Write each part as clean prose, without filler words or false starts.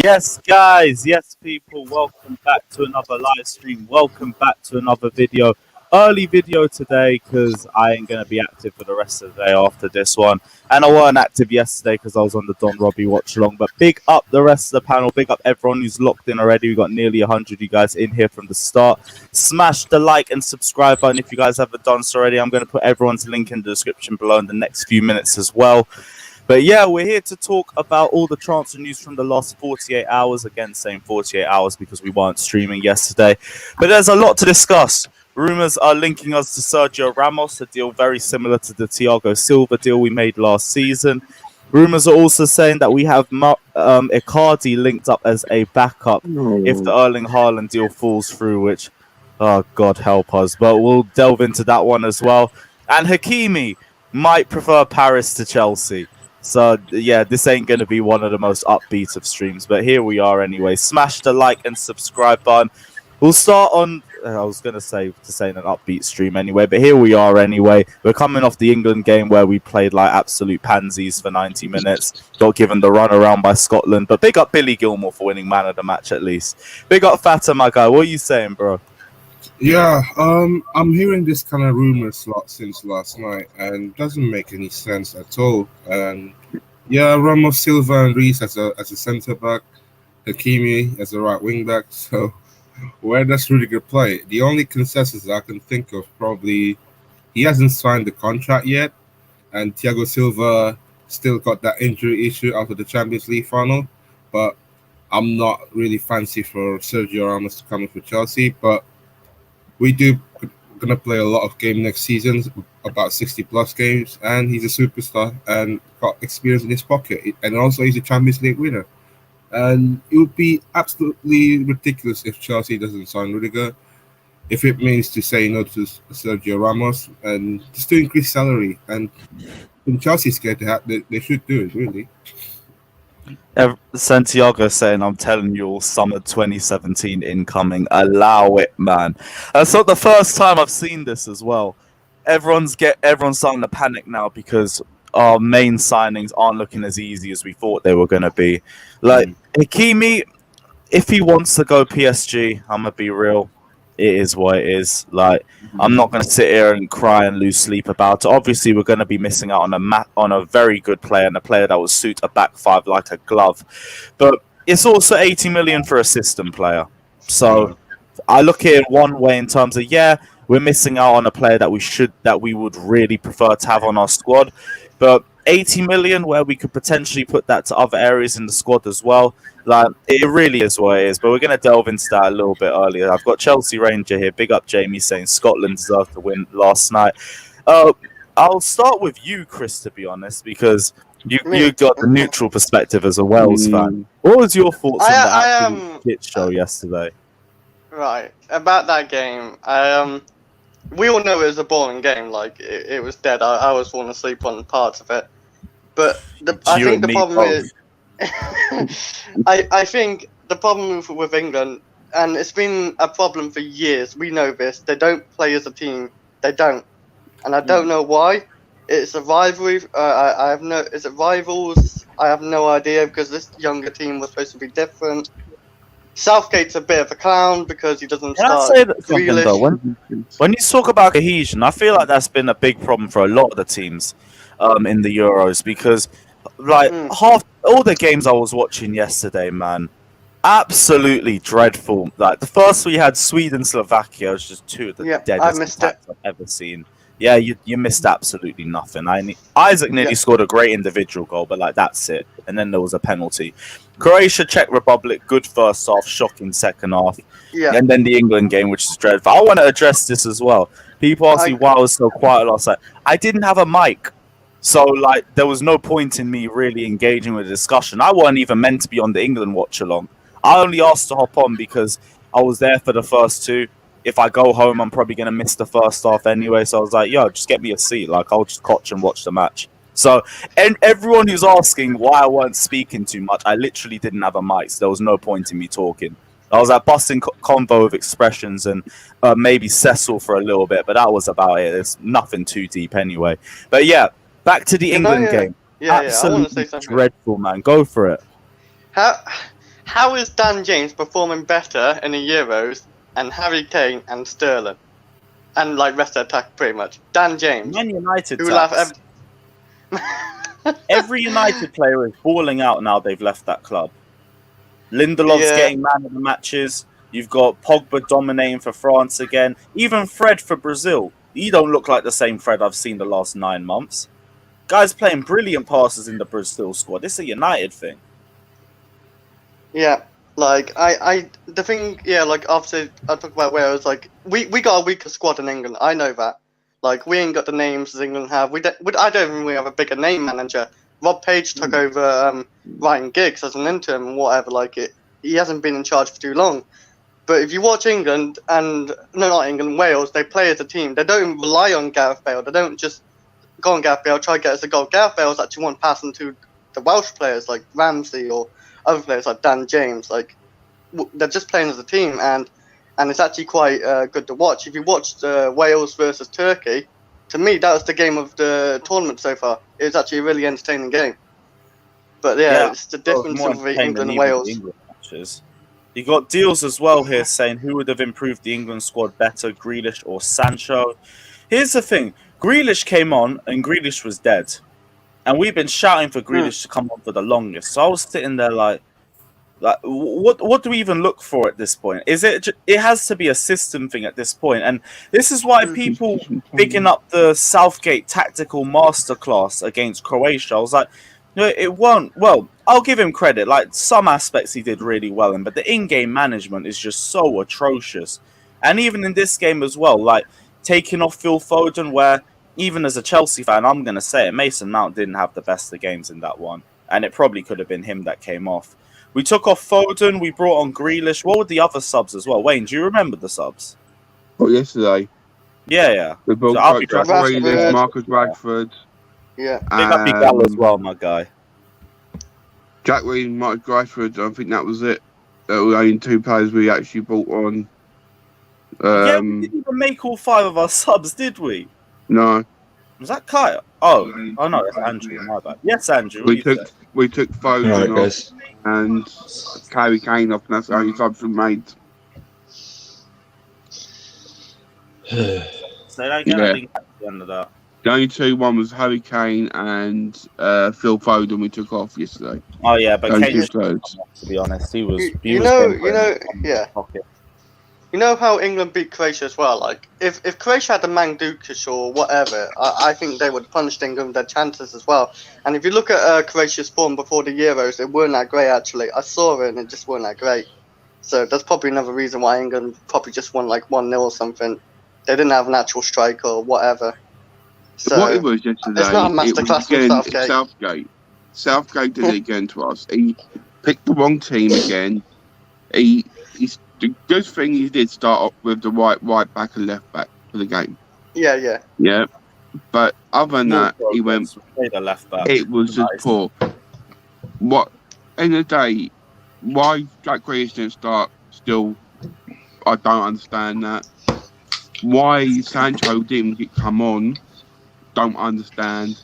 Yes, guys, yes, people, welcome back to another live stream. Welcome back to another video. Early video today because I ain't going to be active for the rest of the day after this one. And I weren't active yesterday because I was on the Don Robbie watch along. But big up the rest of the panel. Big up everyone who's locked in already. We got nearly 100 of you guys in here from the start. Smash the like and subscribe button if you guys haven't done so already. I'm going to put everyone's link in the description below in the next few minutes as well. But yeah, we're here to talk about all the transfer news from the last 48 hours. Again, saying 48 hours because we weren't streaming yesterday. But there's a lot to discuss. Rumours are linking us to Sergio Ramos, a deal very similar to the Thiago Silva deal we made last season. Rumours are also saying that we have Icardi linked up as a backup if the Erling Haaland deal falls through, which, oh, God help us. But we'll delve into that one as well. And Hakimi might prefer Paris to Chelsea. So, yeah, this ain't going to be one of the most upbeat of streams, but here we are anyway. Smash the like and subscribe button. We'll start on, I was going to say an upbeat stream anyway, but here we are anyway. We're coming off the England game where we played like absolute pansies for 90 minutes. Got given the run around by Scotland, but big up Billy Gilmore for winning man of the match at least. Big up Fata, my guy. What are you saying, bro? Yeah, I'm hearing this kind of rumors since last night, and it doesn't make any sense at all. And yeah, Ramos, Silva, and Reece as a centre back, Hakimi as a right wing back. So where does Rudiger play? The only consensus I can think of, probably he hasn't signed the contract yet, and Thiago Silva still got that injury issue after the Champions League final. But I'm not really fancy for Sergio Ramos to come in for Chelsea, but we do gonna play a lot of games next season, about 60+ games, and he's a superstar and got experience in his pocket. And also he's a Champions League winner. And it would be absolutely ridiculous if Chelsea doesn't sign Rudiger, if it means to say no to Sergio Ramos and just to increase salary. And when Chelsea's scared to have, they should do it, really. Santiago saying, I'm telling you all, summer 2017 incoming. Allow it, man. That's not the first time I've seen this as well. Everyone's starting to panic now because our main signings aren't looking as easy as we thought they were going to be. Like, Hakimi, if he wants to go PSG, I'm going to be real. It is what it is. Like, I'm not going to sit here and cry and lose sleep about it. Obviously, we're going to be missing out on a very good player and a player that will suit a back five like a glove. But it's also 80 million for a system player. So I look at it one way in terms of, yeah, we're missing out on a player that we would really prefer to have on our squad. But 80 million where we could potentially put that to other areas in the squad as well. Like, it really is what it is, but we're going to delve into that a little bit earlier. I've got Chelsea Ranger here. Big up Jamie saying Scotland deserved the win last night. I'll start with you, Chris, to be honest, because you got the neutral perspective as a Wales fan. What was your thoughts on that shit show yesterday? Right, about that game, we all know it was a boring game. Like, it was dead. I was falling asleep on parts of it. But I think the problem is... I think the problem with England, and it's been a problem for years, we know this, they don't play as a team. They don't. And I don't know why. It's a rivalry. Is it rivals? I have no idea, because this younger team was supposed to be different. Southgate's a bit of a clown because he doesn't start. Can I say that something though? When you talk about cohesion, I feel like that's been a big problem for a lot of the teams in the Euros, because like all the games I was watching yesterday, man, absolutely dreadful. Like the first we had Sweden, Slovakia, was just two of the deadest attacks I've ever seen. Yeah, you missed absolutely nothing. Isaac nearly scored a great individual goal, but like that's it. And then there was a penalty. Croatia, Czech Republic, good first half, shocking second half. Yeah. And then the England game, which is dreadful. I want to address this as well. People ask me why I was so quiet last night. I didn't have a mic. So, like, there was no point in me really engaging with the discussion. I wasn't even meant to be on the England watch-along. I only asked to hop on because I was there for the first two. If I go home, I'm probably going to miss the first half anyway. So I was like, yo, just get me a seat. Like, I'll just watch the match. So, and everyone who's asking why I weren't speaking too much, I literally didn't have a mic. So there was no point in me talking. I was like busting convo of expressions and maybe Cecil for a little bit, but that was about it. There's nothing too deep anyway. But yeah, back to the England game. I want to say something. Dreadful, man. Go for it. How is Dan James performing better in the Euros and Harry Kane and Sterling? And like rest of the attack pretty much. Dan James. Man United Who laugh tax. Every United player is balling out now they've left that club. Lindelof's getting man of the matches. You've got Pogba dominating for France again. Even Fred for Brazil. You don't look like the same Fred I've seen the last 9 months. Guys playing brilliant passes in the Brazil squad. This is a United thing. Yeah, like the thing, like obviously I talk about Wales. Like we got a weaker squad in England. I know that. Like we ain't got the names as England have. I don't even really have a bigger name manager. Rob Page took over Ryan Giggs as an interim and whatever. Like he hasn't been in charge for too long. But if you watch England not England, Wales, they play as a team. They don't even rely on Gareth Bale. They don't just go on Gareth Bale, try to get us a goal. Gareth Bale's actually one passing to the Welsh players like Ramsey or other players like Dan James. Like they're just playing as a team, and it's actually quite good to watch. If you watched Wales versus Turkey, to me that was the game of the tournament so far. It was actually a really entertaining game. But it's the difference of England and Wales. You got deals as well here saying who would have improved the England squad better, Grealish or Sancho. Here's the thing. Grealish came on and Grealish was dead. And we've been shouting for Grealish to come on for the longest. So I was sitting there like what do we even look for at this point? It has to be a system thing at this point. And this is why people picking up the Southgate tactical masterclass against Croatia. I was like, no, it won't. Well, I'll give him credit. Like some aspects he did really well in, but the in-game management is just so atrocious. And even in this game as well, like taking off Phil Foden, where even as a Chelsea fan, I'm going to say it, Mason Mount didn't have the best of games in that one. And it probably could have been him that came off. We took off Foden, we brought on Grealish. What were the other subs as well? Wayne, do you remember the subs? Oh, yesterday. Yeah. We brought Jack Grealish, Marcus Rashford. Yeah. Big up Gal as well, my guy. Jack Grealish, Marcus Rashford, I think that was it. That were only 2 players we actually brought on. We didn't even make all 5 of our subs, did we? No. Was that Kyle? Oh no, that's Andrew. My bad. Yes, Andrew. We took Foden off and Harry Kane off, and that's the only subs we made. Say that again. I didn't catch the end of that. The only 2, one was Harry Kane and Phil Foden. We took off yesterday. Oh yeah, but Kane, to be honest, he was. You know how England beat Croatia as well? Like, if Croatia had a Mandzukic or whatever, I think they would punish England their chances as well. And if you look at Croatia's form before the Euros, it weren't that great, actually. I saw it, and it just weren't that great. So that's probably another reason why England probably just won, like, 1-0 or something. They didn't have an actual striker or whatever. So what it was yesterday, it's not a masterclass from Southgate. Southgate did it again to us. He picked the wrong team again. The good thing he did start off with the right back and left back for the game. Yeah. But other than that, he went. The left back. It was just poor. What in the day? Why Jack Grealish didn't start? Still, I don't understand that. Why Sancho didn't come on? Don't understand.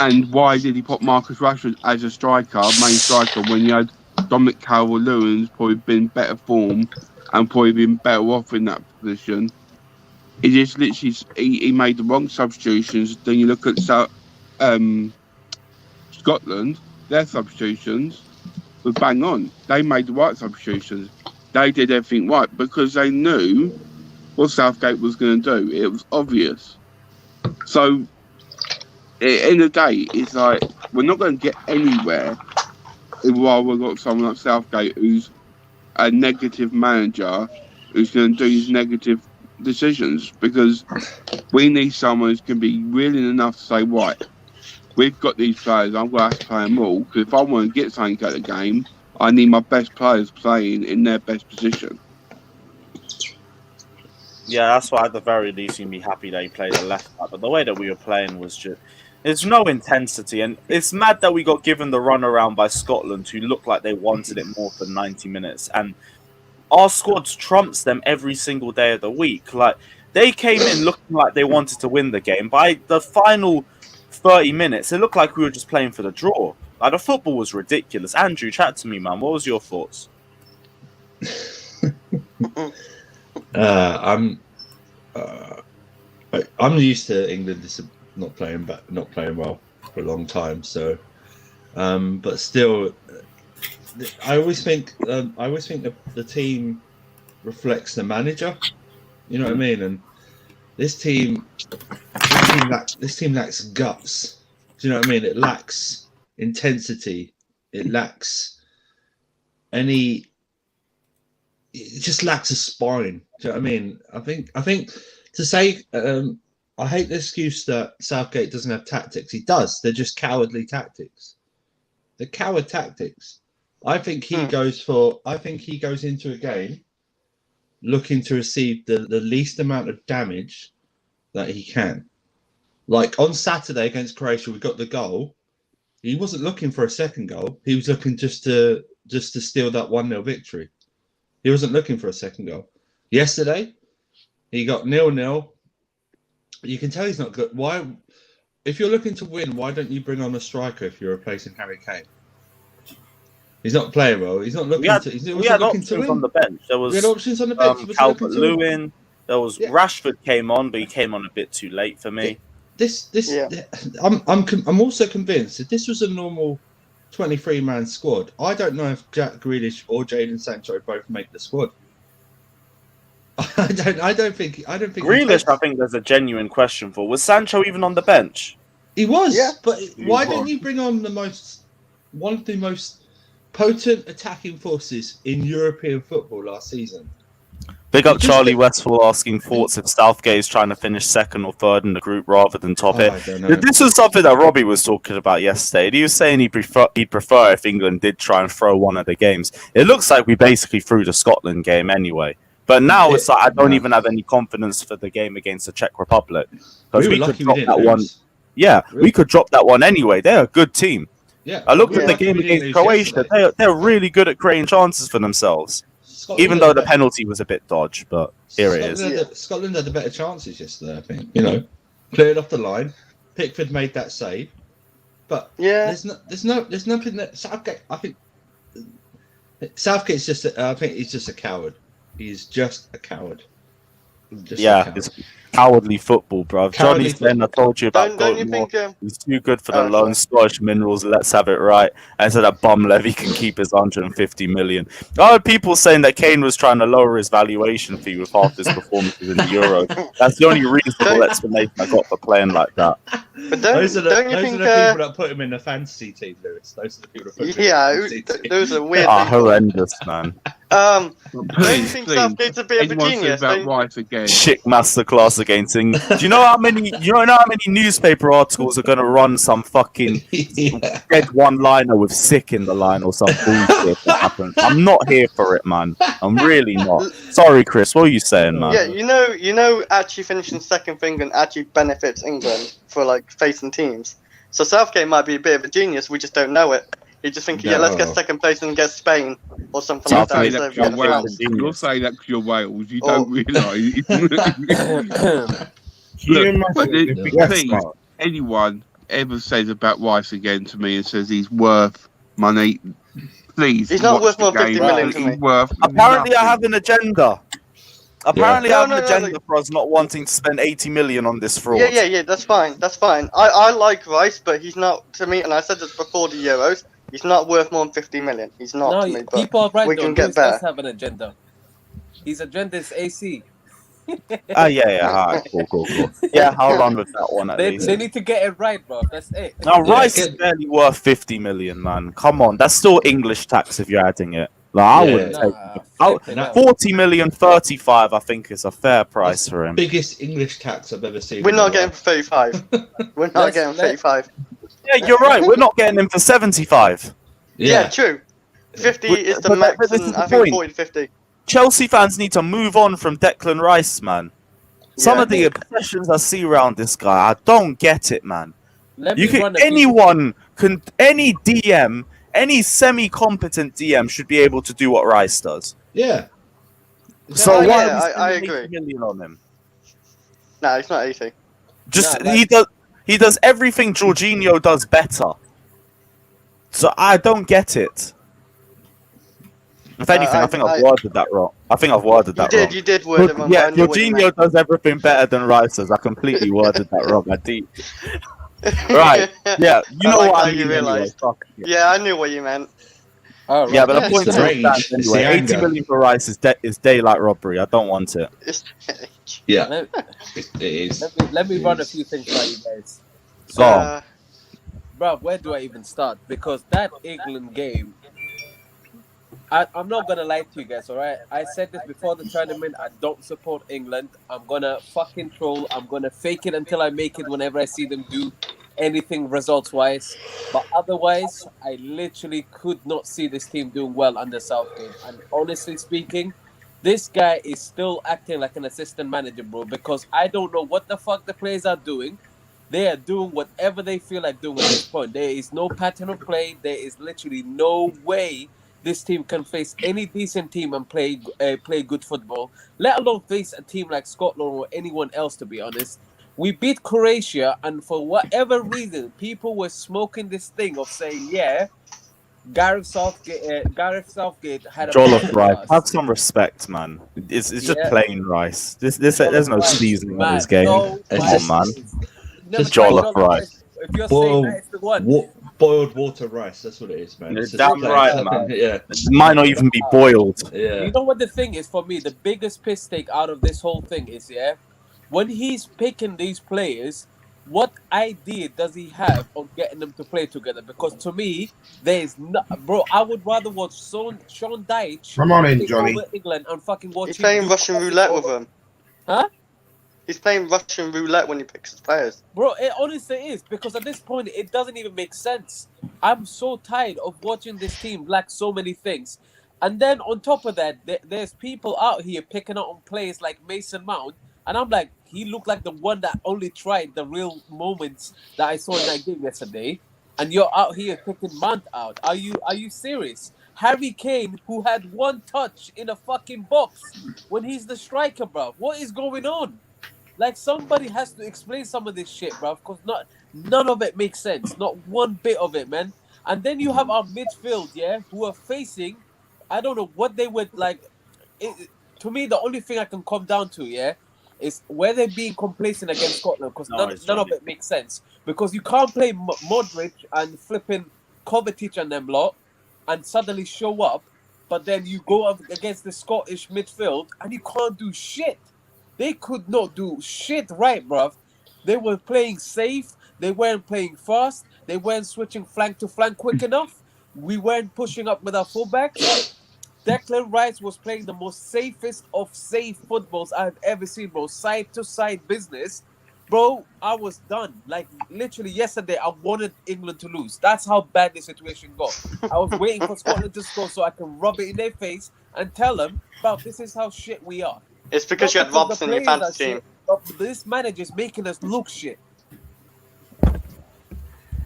And why did he put Marcus Rashford as a striker, main striker, when you had Dominic Calvert-Lewin's probably been better form and probably been better off in that position? He just literally he made the wrong substitutions. Then you look at Scotland, their substitutions were bang on. They made the right substitutions. They did everything right because they knew what Southgate was going to do. It was obvious. So, in the day, it's like we're not going to get anywhere while we've got someone like Southgate who's a negative manager who's going to do his negative decisions, because we need someone who's going to be willing enough to say, right, we've got these players, I'm going to have to play them all, because if I want to get something out of the game, I need my best players playing in their best position. Yeah, that's why at the very least you'd be happy that he played the left back. But the way that we were playing was just... There's no intensity. And it's mad that we got given the runaround by Scotland, who looked like they wanted it more for 90 minutes. And our squad trumps them every single day of the week. Like, they came in looking like they wanted to win the game. By the final 30 minutes, it looked like we were just playing for the draw. Like, the football was ridiculous. Andrew, chat to me, man. What was your thoughts? I'm used to England not playing well for a long time. So, but still, I always think the team reflects the manager. You know what I mean? And this team lacks guts. Do you know what I mean? It lacks intensity. It lacks it just lacks a spine. Do you know what I mean? I think to say I hate the excuse that Southgate doesn't have tactics. He does. They're just cowardly tactics. They're coward tactics. I think he goes into a game looking to receive the least amount of damage that he can. Like on Saturday against Croatia, we got the goal. He wasn't looking for a second goal. He was looking just to steal that 1-0 victory. He wasn't looking for a second goal. Yesterday, he got 0-0. You can tell he's not good. Why? If you're looking to win, why don't you bring on a striker if you're replacing Harry Kane? He's not playing well. He's not looking We had options on the bench. We had options on the bench. Calvert-Lewin. There was Rashford came on, but he came on a bit too late for me. I'm also convinced that this was a normal 23-man squad. I don't know if Jack Grealish or Jadon Sancho both make the squad. I don't think Grealish, I think there's a genuine question for. Was Sancho even on the bench? He was, but why don't you bring on one of the most potent attacking forces in European football last season? Big up Charlie Westfall asking thoughts if Southgate is trying to finish second or third in the group rather than top it. This was something that Robbie was talking about yesterday. He was saying he'd prefer if England did try and throw one of the games. It looks like we basically threw the Scotland game anyway. But now it's like I don't even have any confidence for the game against the Czech Republic. Because we could drop that one. Yeah, we could drop that one anyway. They're a good team. Yeah, I looked at the game against Croatia. They're really good at creating chances for themselves. Even though the penalty was a bit dodge, but here it is. Scotland had the better chances yesterday, I think. Cleared off the line. Pickford made that save. But there's nothing that Southgate. I think Southgate's just. I think he's just a coward. He's just a coward. It's cowardly football, bro. Johnny's saying I told you about don't you think he's too good for the lone Scottish minerals. Let's have it right. And so that bum Levy can keep his 150 million. I heard people saying that Kane was trying to lower his valuation fee with half his performances in the Euros. That's the only reasonable explanation I got for playing like that. But those are the think, people that put him in the fantasy team, Lewis. Those are the people that put him in the fantasy team. Those are weird. Horrendous, man. Don't you think Southgate's a bit of a genius? Shit masterclass against England. Do you know how many newspaper articles are going to run some fucking dead one-liner with sick in the line or some bullshit that happens? I'm not here for it, man. I'm really not. Sorry, Chris. What are you saying, man? Yeah, you know, actually finishing second for England actually benefits England for facing teams. So Southgate might be a bit of a genius. We just don't know it. You just think, let's get second place and get Spain or something like that. You'll say that because you're Wales. You don't realise. Please, anyone ever says about Rice again to me and says he's worth money, please. He's not worth more 50 million to me. Apparently, I have an agenda. Apparently, I have an agenda for us not wanting to spend 80 million on this fraud. Yeah, that's fine. I like Rice, but he's not, to me, and I said this before the Euros, he's not worth more than 50 million. He's not to me, but people are right, we can get better. Does have an agenda. His agenda is AC. Yeah. All right, cool. Yeah, I'll run with that one at least. They need to get it right, bro. That's it. Now, Rice is barely worth 50 million, man. Come on. That's still English tax if you're adding it. I wouldn't take 40 million, 35, I think, is a fair price for him. Biggest English tax I've ever seen. We're not getting for 35. We're not getting 35. Yeah, you're right. We're not getting him for 75. Yeah, true. 50 is the max, and I think 40 to 50. Chelsea fans need to move on from Declan Rice, man. Some of the obsessions I see around this guy, I don't get it, man. Any DM, any semi-competent DM should be able to do what Rice does. Yeah. So I agree. 80 million on him? No, it's not 80. He does everything Jorginho does better. So I don't get it. If anything, I think I've worded that wrong. You did word it wrong. Yeah, I knew what you Jorginho meant. does everything better than Rice does. I completely worded that wrong. I did. Right. Yeah, you I know like what how I you mean anyway. realised. Fuck it. Yeah, I knew what you meant. Oh, right. Yeah, but the It's point the still rage, stands it's the anyway. 80 anger. million for Rice is daylight robbery. I don't want it. Yeah, Let, it is. let me It run a is. few things by you guys. Go on. Bro, where do I even start? Because that England game, I'm not gonna lie to you guys, alright? I said this before the tournament. I don't support England. I'm gonna fucking troll. I'm gonna fake it until I make it whenever I see them do anything results wise. But otherwise, I literally could not see this team doing well under Southgate. And honestly speaking, this guy is still acting like an assistant manager, bro, because I don't know what the fuck the players are doing. They are doing whatever they feel like doing at this point. There is no pattern of play. There is literally no way this team can face any decent team and play good football, let alone face a team like Scotland or anyone else, to be honest. We beat Croatia, and for whatever reason, people were smoking this thing of saying, yeah, Gareth Southgate had a Jollof rice. masterclass. Have some respect, man. It's just Yeah. plain rice. There's Jollof no rice, seasoning on man. this game. No, It's Come just- on, man. Never just tried jollof rice. If you're saying that, it's the one. Boiled water rice. That's what it is, man. You're It's just damn plain right, fucking- man. Yeah, It might not even be boiled. yeah. You know what the thing is for me? The biggest piss take out of this whole thing is, yeah, when he's picking these players, what idea does he have on getting them to play together? Because to me, there is no, bro. I would rather watch Sean Dyche Come on in, take Johnny. over England and fucking watch He's him playing do Russian crosses roulette with over- them. Huh? He's playing Russian roulette when he picks his players. Bro, it honestly is, because at this point it doesn't even make sense. I'm so tired of watching this team lack so many things. And then on top of that, there's people out here picking up on players like Mason Mount, and I'm like, he looked like the one that only tried the real moments that I saw in that game yesterday. And you're out here picking Mount out. Are you serious? Harry Kane, who had one touch in a fucking box when he's the striker, bro. What is going on? Like, somebody has to explain some of this shit, bro. Because none of it makes sense. Not one bit of it, man. And then you have our midfield, yeah, who are facing. I don't know what they would like. To me, the only thing I can come down to, yeah, is where they're being complacent against Scotland, because No, none of it makes sense. Because you can't play Modric and flipping Kovacic and them lot and suddenly show up, but then you go up against the Scottish midfield and you can't do shit. They could not do shit right, bruv. They were playing safe. They weren't playing fast. They weren't switching flank to flank quick enough. We weren't pushing up with our fullbacks. Declan Rice was playing the most safest of safe footballs I've ever seen, bro. Side to side business. Bro, I was done. Like, literally yesterday, I wanted England to lose. That's how bad the situation got. I was waiting for Scotland to score so I can rub it in their face and tell them, bro, this is how shit we are. It's because you had Not Robson the in your players are fantasy team. shit, but this manager's making us look shit.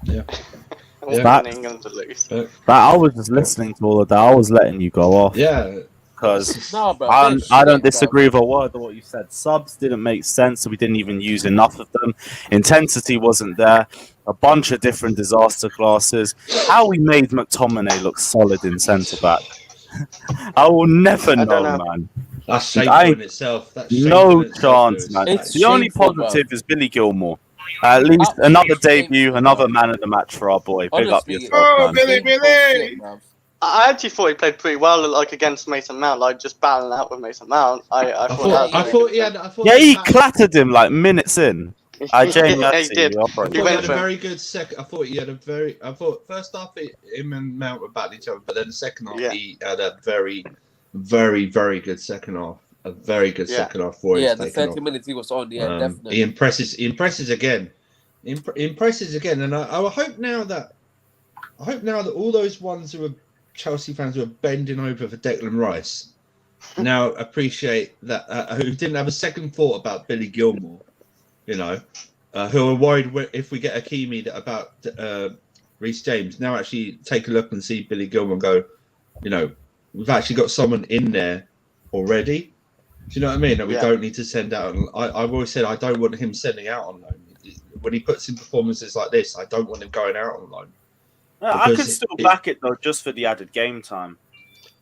I want Facts. England to lose. But I was just listening to all of that. I was letting you go off Yeah, because No, bro. I they're don't shit, bro. disagree with a word of what you said. Subs didn't make sense, so we didn't even use enough of them. Intensity wasn't there. A bunch of different disaster classes. How we made McTominay look solid in centre back, I will never I don't know, know. that's I- shameful in itself. That's shameful no in itself, chance, Lewis. man. It's The only shameful, positive is Billy Gilmore. At least Absolutely another debut, shameful, another bro. man of the match for our boy. Big up Honestly, yourself, Oh, man. Billy, Shameful Billy! shit, bruv. I actually thought he played pretty well, like against Mason Mount, like just battling out with Mason Mount. I I thought thought, that I was thought really he had. I thought Yeah, he had- clattered him like minutes in. Jamie, yeah, I he see did. you. I Operate. thought He he went had a for him. very good second. I thought he had a very. I thought first half him and Mount were battling each other, but then the second half Yeah. he had a very, very, very good second half. A very good Yeah. second half for him. Yeah, the 30 minutes he was on, yeah, definitely. He impresses. He impresses again. Impresses again, and I hope now that all those ones who are Chelsea fans who are bending over for Declan Rice now appreciate that who didn't have a second thought about Billy Gilmore, you know, who are worried if we get Hakimi about Reece James. Now actually take a look and see Billy Gilmore and go, you know, we've actually got someone in there already. Do you know what I mean? That we Yeah. don't need to send out. I've always said I don't want him sending out on loan. When he puts in performances like this, I don't want him going out on loan. I could Because still back it though, just for the added game time.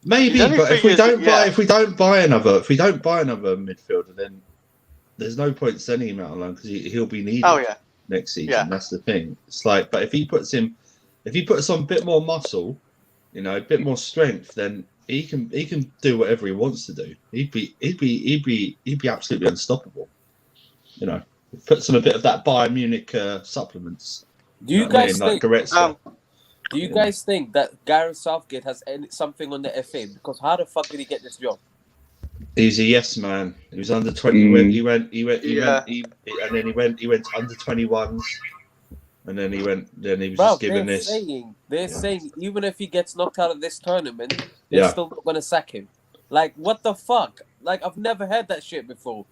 Maybe, The only but if we thing is, don't buy another midfielder, then there's no point sending him out alone because he'll be needed next season. Yeah. That's the thing. It's like, but if he puts on a bit more muscle, a bit more strength, then he can do whatever he wants to do. He'd be absolutely unstoppable. Puts on a bit of that Bayern Munich supplements. Do you guys think? Goretzka. Do you guys think that Gareth Southgate has something on the FA? Because how the fuck did he get this job? He's a yes man. He was under 20. He went, and then he went to under 21s, and then he went. Then he was just given this. They're saying even if he gets knocked out of this tournament, they're still not gonna sack him. Like what the fuck? Like I've never heard that shit before.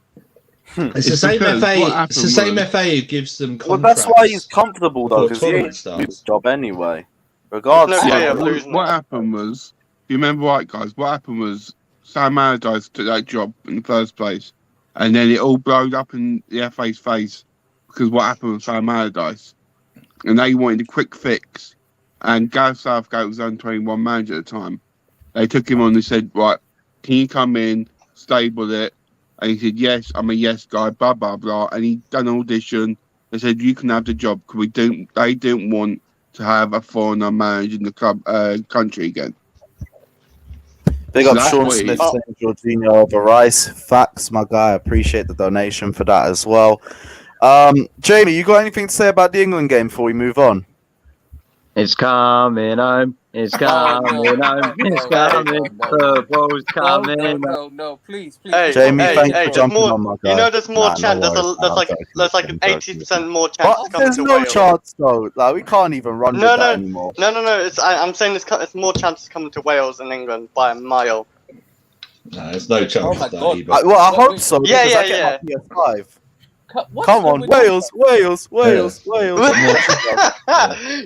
It's the same FA. It's the same FA who gives them contracts. Well, that's why he's comfortable though, because he ain't his job anyway. Regardless. What happened was, you remember right, guys? What happened was Sam Allardyce took that job in the first place, and then it all blowed up in the FA's face because what happened with Sam Allardyce, and they wanted a quick fix. And Gareth Southgate was under 21 manager at the time. They took him on and said, "Right, can you come in, stable it?" And he said, "Yes, I'm a yes guy." Blah blah blah. And he done an audition. They said, "You can have the job," because they didn't want to have a foreigner managing the club country again. Big up Sean Smith saying Jorginho over Rice. Facts, my guy. Appreciate the donation for that as well. Jamie, you got anything to say about the England game before we move on? It's coming home. It's coming home. It's coming. Football's coming. No, please. Hey, Jamie, thanks for jumping on, my guy. There's more chance. There's like an 80% more chance. But there's no chance though. Like we can't even run with that anymore. No. I'm saying it's more chances coming to Wales than England by a mile. No, there's no chance. Oh my God. Well, I hope so. Yeah. I get my PS5. Come on, Wales.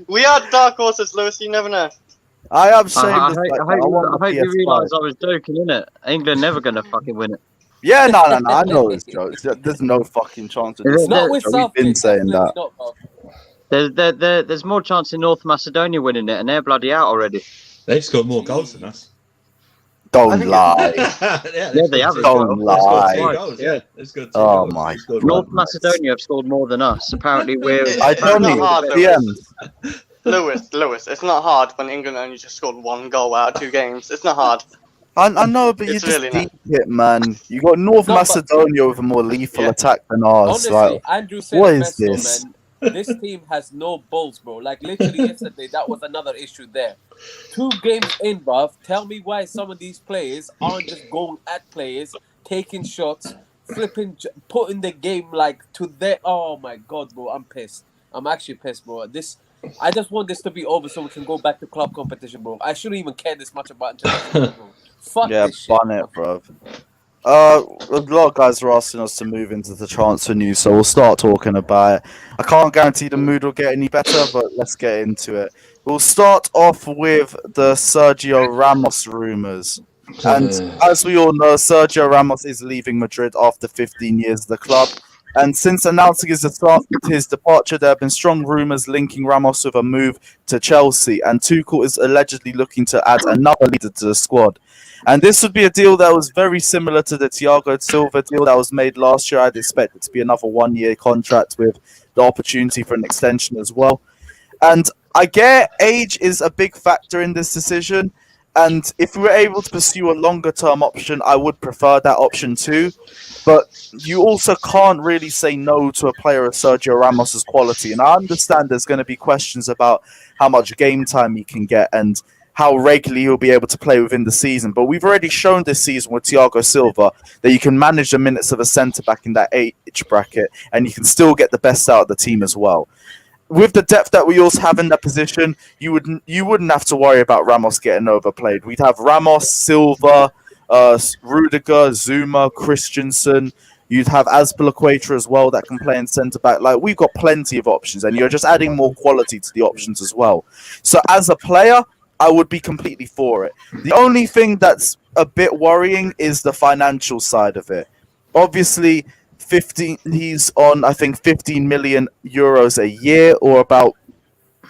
We are dark horses, Lewis. You never know. I am saying I this. hope you realise I was joking, innit? England never gonna fucking win it. Yeah, no. I know it's jokes. There's no fucking chance of this. We've been saying that. There's more chance in North Macedonia winning it, and they're bloody out already. They've scored more goals than us. Don't lie. Yeah, they have. Don't lie. Yeah, they've scored 2 Oh goals. my God. North Macedonia have scored more than us. Apparently, we're. I don't know. Lewis, it's not hard when England only just scored 1 goal out of 2 games. It's not hard. I know, but you just really deep it, man. You got North Macedonia with a more lethal attack than ours. Honestly, Andrew said what is this? Man. This team has no balls, bro. Like literally yesterday, that was another issue there. 2 games in, bruv. Tell me why some of these players aren't just going at players, taking shots, flipping, putting the game like to their. Oh my God, bro! I'm pissed. I'm actually pissed, bro. I just want this to be over so we can go back to club competition, bro. I shouldn't even care this much about international, bro. Fuck this shit, bun it, bro. A lot of guys are asking us to move into the transfer news, so we'll start talking about it. I can't guarantee the mood will get any better, but let's get into it. We'll start off with the Sergio Ramos rumours. And as we all know, Sergio Ramos is leaving Madrid after 15 years of the club. And since announcing his departure, there have been strong rumours linking Ramos with a move to Chelsea, and Tuchel is allegedly looking to add another leader to the squad. And this would be a deal that was very similar to the Thiago Silva deal that was made last year. I'd expect it to be another 1-year contract with the opportunity for an extension as well. And I get age is a big factor in this decision. And if we were able to pursue a longer-term option, I would prefer that option too. But you also can't really say no to a player of Sergio Ramos's quality. And I understand there's going to be questions about how much game time he can get and how regularly he'll be able to play within the season. But we've already shown this season with Thiago Silva that you can manage the minutes of a centre-back in that age bracket and you can still get the best out of the team as well. With the depth that we also have in that position, you wouldn't have to worry about Ramos getting overplayed. We'd have Ramos, Silva, Rudiger, Zuma, Christensen. You'd have Azpilicueta as well that can play in centre-back. Like, we've got plenty of options, and you're just adding more quality to the options as well. So as a player, I would be completely for it. The only thing that's a bit worrying is the financial side of it. Obviously, he's on, I think, 15 million euros a year, or about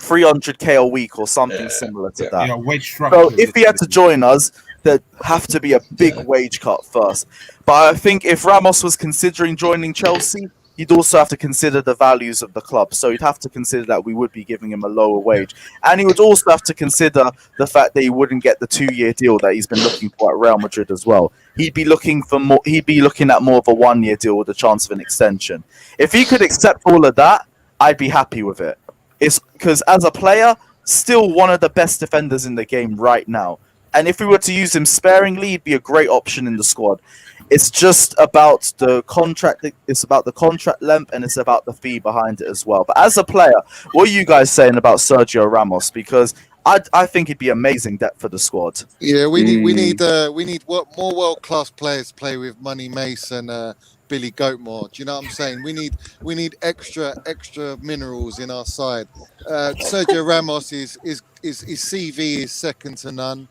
300k a week or something similar to that. Yeah, wage structure. So if he had to join us, there'd have to be a big wage cut first. But I think if Ramos was considering joining Chelsea, he'd also have to consider the values of the club. So he'd have to consider that we would be giving him a lower wage. And he would also have to consider the fact that he wouldn't get the 2-year deal that he's been looking for at Real Madrid as well. He'd be looking at more of a 1-year deal with a chance of an extension. If he could accept all of that, I'd be happy with it. It's because as a player, still one of the best defenders in the game right now. And if we were to use him sparingly, he'd be a great option in the squad. It's just about the contract. It's about the contract length, and it's about the fee behind it as well. But as a player, what are you guys saying about Sergio Ramos? Because I think he'd be amazing depth for the squad. Yeah, we need more world-class players to play with Money Mace and Billy Goatmore. Do you know what I'm saying? We need extra minerals in our side. Sergio Ramos is his CV is second to none.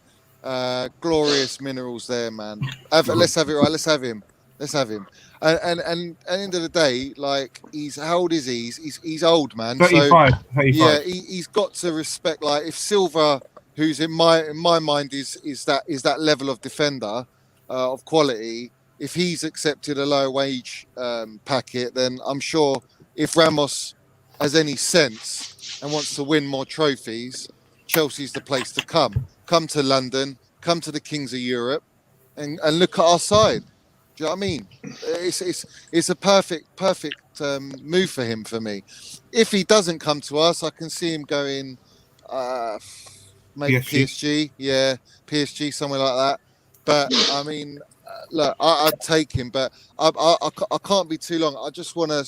Glorious minerals there, man. Let's have it right. Let's have him. And at the end of the day, like, how old is he? He's old, man. 35. Yeah, he's got to respect. Like, if Silva, who's in my mind is that level of defender of quality, if he's accepted a low wage packet, then I'm sure if Ramos has any sense and wants to win more trophies, Chelsea's the place to come. Come to London, come to the Kings of Europe, and look at our side. Do you know what I mean? It's a perfect move for him, for me. If he doesn't come to us, I can see him going maybe PSG. Yeah, PSG, somewhere like that. But I mean, look, I'd take him, but I can't be too long. I just want to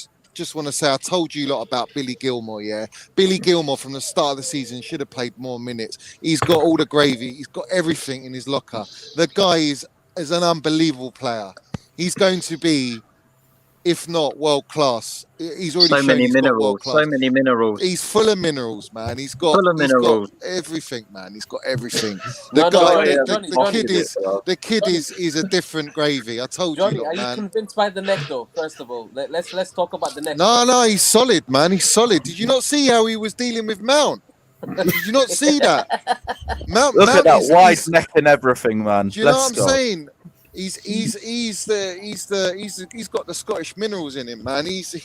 say, I told you a lot about Billy Gilmour, yeah? Billy Gilmour from the start of the season should have played more minutes. He's got all the gravy. He's got everything in his locker. The guy is an unbelievable player. He's going to be, if not world class, he's already shown he's got world class. So many minerals. He's full of minerals, man. He's got everything, man. He's got everything. The kid is a different gravy. I told Johnny, you, are man. you convinced by the neck, though? First of all, let's talk about the neck. No, he's solid, man. He's solid. Did you not see how he was dealing with Mount? Did you not see that? Look at that wide neck and everything, man. Do you know what I'm saying? He's got the Scottish minerals in him, man. He's a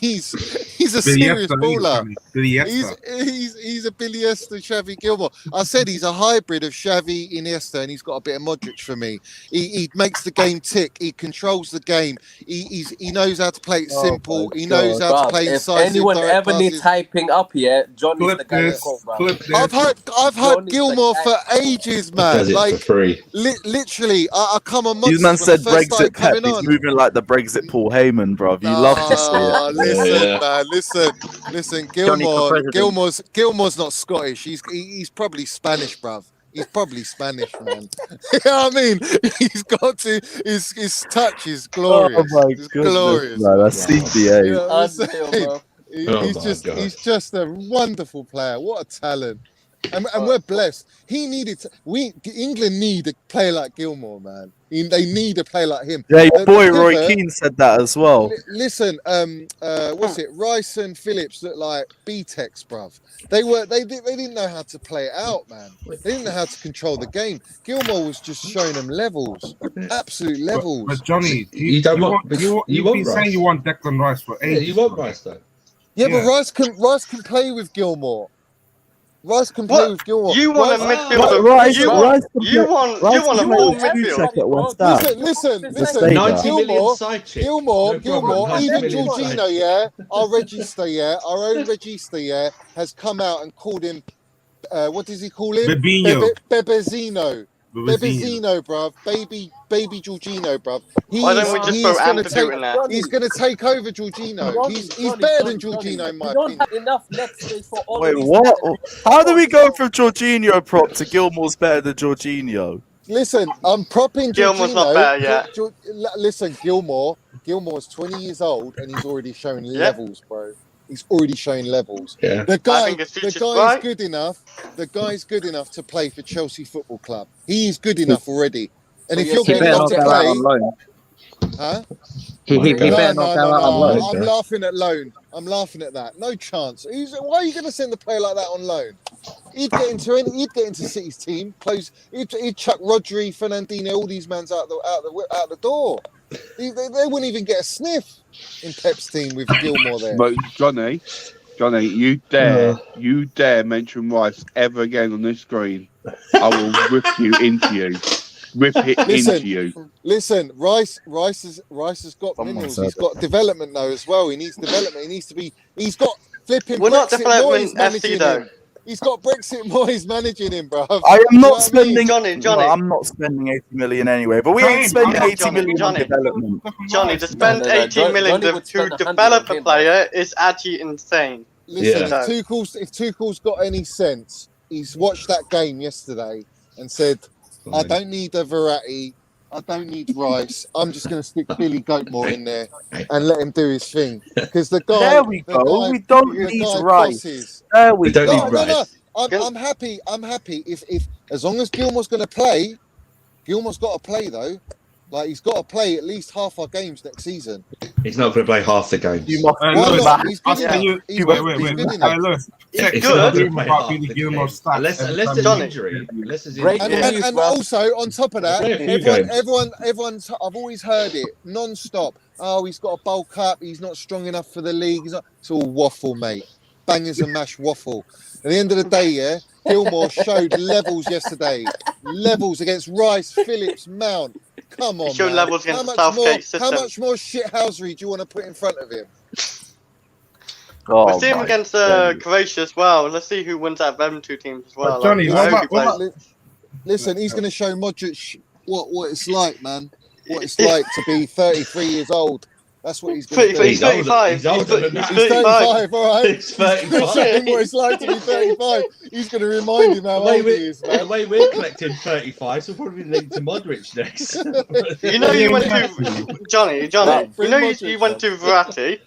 serious baller. He's a Billy Esta, Xavi Gilmour. I said he's a hybrid of Xavi, Iniesta, and he's got a bit of Modric for me. He makes the game tick. He controls the game. He knows how to play it simple. He knows how to play incisive. If anyone ever needs hyping up here, Johnny's the guy to call, bro. I've heard Gilmour for ages, man. Like, literally, I come on. These man said Brexit Pep. He's moving like the Brexit Paul Heyman, bro. You love to see it. Listen, Gilmour's not Scottish. He's probably Spanish, bruv. He's probably Spanish, man. You know what I mean? He's got to. His touch is glorious. Oh my goodness, glorious. Man, that's CBA. You know, he's just a wonderful player. What a talent. And we're blessed. England need a player like Gilmour, man. They need a player like him. Yeah, your boy Roy Keane said that as well. Listen, what's it? Rice and Phillips look like B-Techs, bruv. They didn't know how to play it out, man. They didn't know how to control the game. Gilmour was just showing them levels, absolute levels. But Johnny, you've been saying you want Declan Rice for ages. Yeah, you want Rice though. Yeah, but Rice can play with Gilmour. Rice can play with Gilmour. You want a midfielder? You want a full midfield? Listen. 90 million side chick. Gilmour, even Jorginho, yeah, our own regista, has come out and called him. What does he call him? Bebezino. Bebezino, bruv. Baby Jorginho, bruv. Why don't we just throw Antidote in there? He's going to take over Jorginho. He's better than Jorginho, in my opinion. Have enough next space for all. Wait, what? How do we go from Jorginho prop to Gilmour's better than Jorginho? Listen, I'm propping Gilmour's not better yet. Listen, Gilmour's 20 years old and he's already showing levels, bro. He's already showing levels. Yeah. The guy is good enough. The guy's good enough to play for Chelsea Football Club. He is good enough already. And if you're good enough to play, He better not go out on loan. I'm laughing at loan. I'm laughing at that. No chance. Why are you going to send a player like that on loan? He'd get into City's team. He'd chuck Rodri, Fernandinho, all these mans out the door. They wouldn't even get a sniff in Pep's team with Gilmore there. But Johnny, you dare mention Rice ever again on this screen? I will rip you into you. Rip it into you. Listen, Rice has got minerals. He's got development though as well. He needs development. He's got flipping. We're not Brexit development Moyes FC though. He's got Brexit Moyes managing him, bro. I am not spending. Johnny. Well, I'm not spending 80 million anyway, but we ain't spending 80 million on development. Johnny, to spend 80 million to develop a player is actually insane. Listen, if Tuchel's got any sense, he's watched that game yesterday and said, I don't need a Verratti, I don't need Rice. I'm just going to stick Billy Goatmore in there and let him do his thing. Because the guy... There we go. We don't need Rice. There we go. No. I'm happy. If as long as Gilmore's going to play, Gilmore's got to play though. Like he's got to play at least half our games next season. He's not going to play half the games. He's good enough. He's good enough. He's good. Unless there's an injury. And also on top of that, everyone's. I've always heard it non-stop. Oh, he's got to bulk up. He's not strong enough for the league. It's all waffle, mate. Bangers and mash waffle. At the end of the day, Gilmore showed levels yesterday. Levels against Rice, Phillips, Mount. Come on, he showed levels against Southgate system. How much more shithousery do you want to put in front of him? We'll see him against Croatia as well. Let's see who wins out of them two teams as well. Johnny, listen, he's going to show Modric what it's like, man. What it's like to be 33 years old. That's what he's going to do. He's 35. He's older than that. He's 35, all right? He's 35. He's show him what it's like to be 35. He's going to remind him how old he is, man. The way we're collecting 35, so we'll probably link to Modric next. You went to... Johnny, you went to Verratti.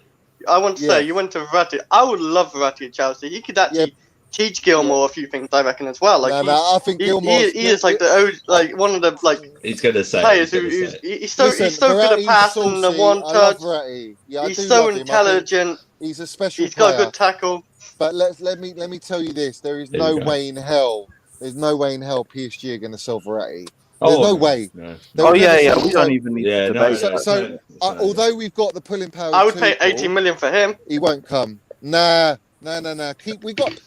I want to say, you went to Verratti. I would love Verratti at Chelsea. He could actually teach Gilmore a few things, I reckon, as well. Like I think Gilmore he is like one of the he's gonna say players he's so good at pass and the one touch. He's so intelligent. He's a special. He's got a good tackle. But let me tell you this: there is no way in hell. There's no way in hell PSG are going to sell Verratti. There's no way. No. We don't even need to debate that. Although we've got the pulling power, I would pay 80 million for him. He won't come. Nah.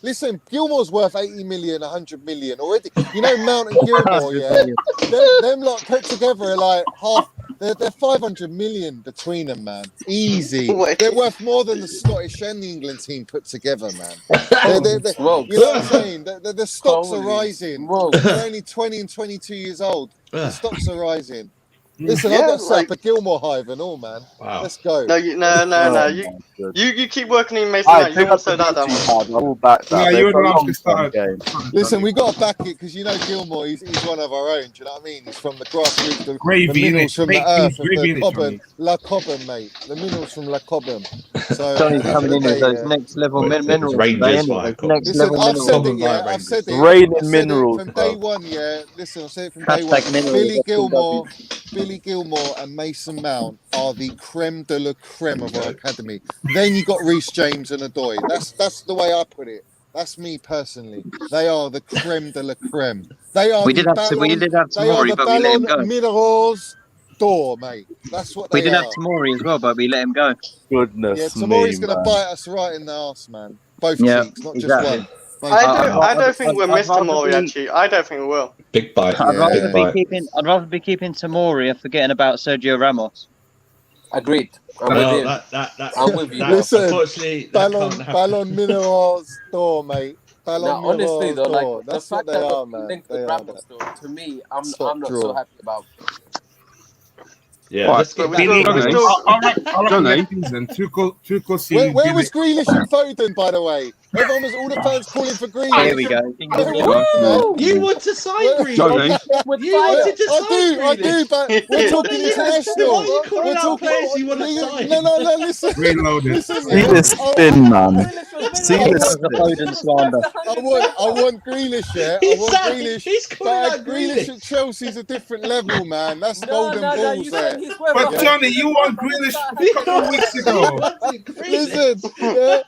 Listen, Gilmore's worth 80 million, 100 million already. You know, Mount and Gilmore, them lot put together are like half. They're 500 million between them, man. Easy. They're worth more than the Scottish and the England team put together, man. You know what I'm saying? The stocks are rising. They're only 20 and 22 years old. The stocks are rising. Listen, I've got to set up a Gilmore hive and all, man. Wow. Let's go. No. You keep working in Mason Mount. You won't slow that down. I will back that. Yeah, you're the last to start. Listen, we got to back it because you know Gilmore, he's one of our own. Do you know what I mean? He's from the grassroots, the minerals from the earth, the La Cobham, mate. The minerals from La Cobham. So Johnny's coming in with those next level minerals. I've said it. Raining minerals. From day one, Listen, I've said it from day one. Billy Gilmore and Mason Mount are the creme de la creme of our academy. Then you got Reece James and Adoy. That's the way I put it. That's me personally. They are the creme de la creme. They are. We did have Tamori, but we let him go. Minerals door, mate. That's what they are. We did have Tamori as well, but we let him go. Goodness me, Tamori's going to bite us right in the arse, man. Both cheeks, not just one. I don't think we'll miss Tamori, actually. I don't think we will. Big bite. I'd rather be keeping Tamori and forgetting about Sergio Ramos. Agreed. I'm with you. Listen, unfortunately, Ballon Minerals door, mate. Honestly, though, like the that's fact what they that are, man. linked with Ramos, though, to me, I'm not so happy about. Yeah, let's get back. Johnny, Where was Grealish and Foden, by the way? Everyone was all the fans calling for Grealish. Here we go. You want to sign Grealish? Johnny. You wanted to sign I do, but we're talking international. Why are you calling We're out talking. players you want to sign? No, listen. Reloaded. Listen, See this spin, man. See That this was a Foden slander. I want Grealish, yeah. I want Grealish. He's calling But out Grealish at Chelsea's a different level, man. That's golden balls you there. said he's worth But Johnny, you want Grealish a couple of weeks ago.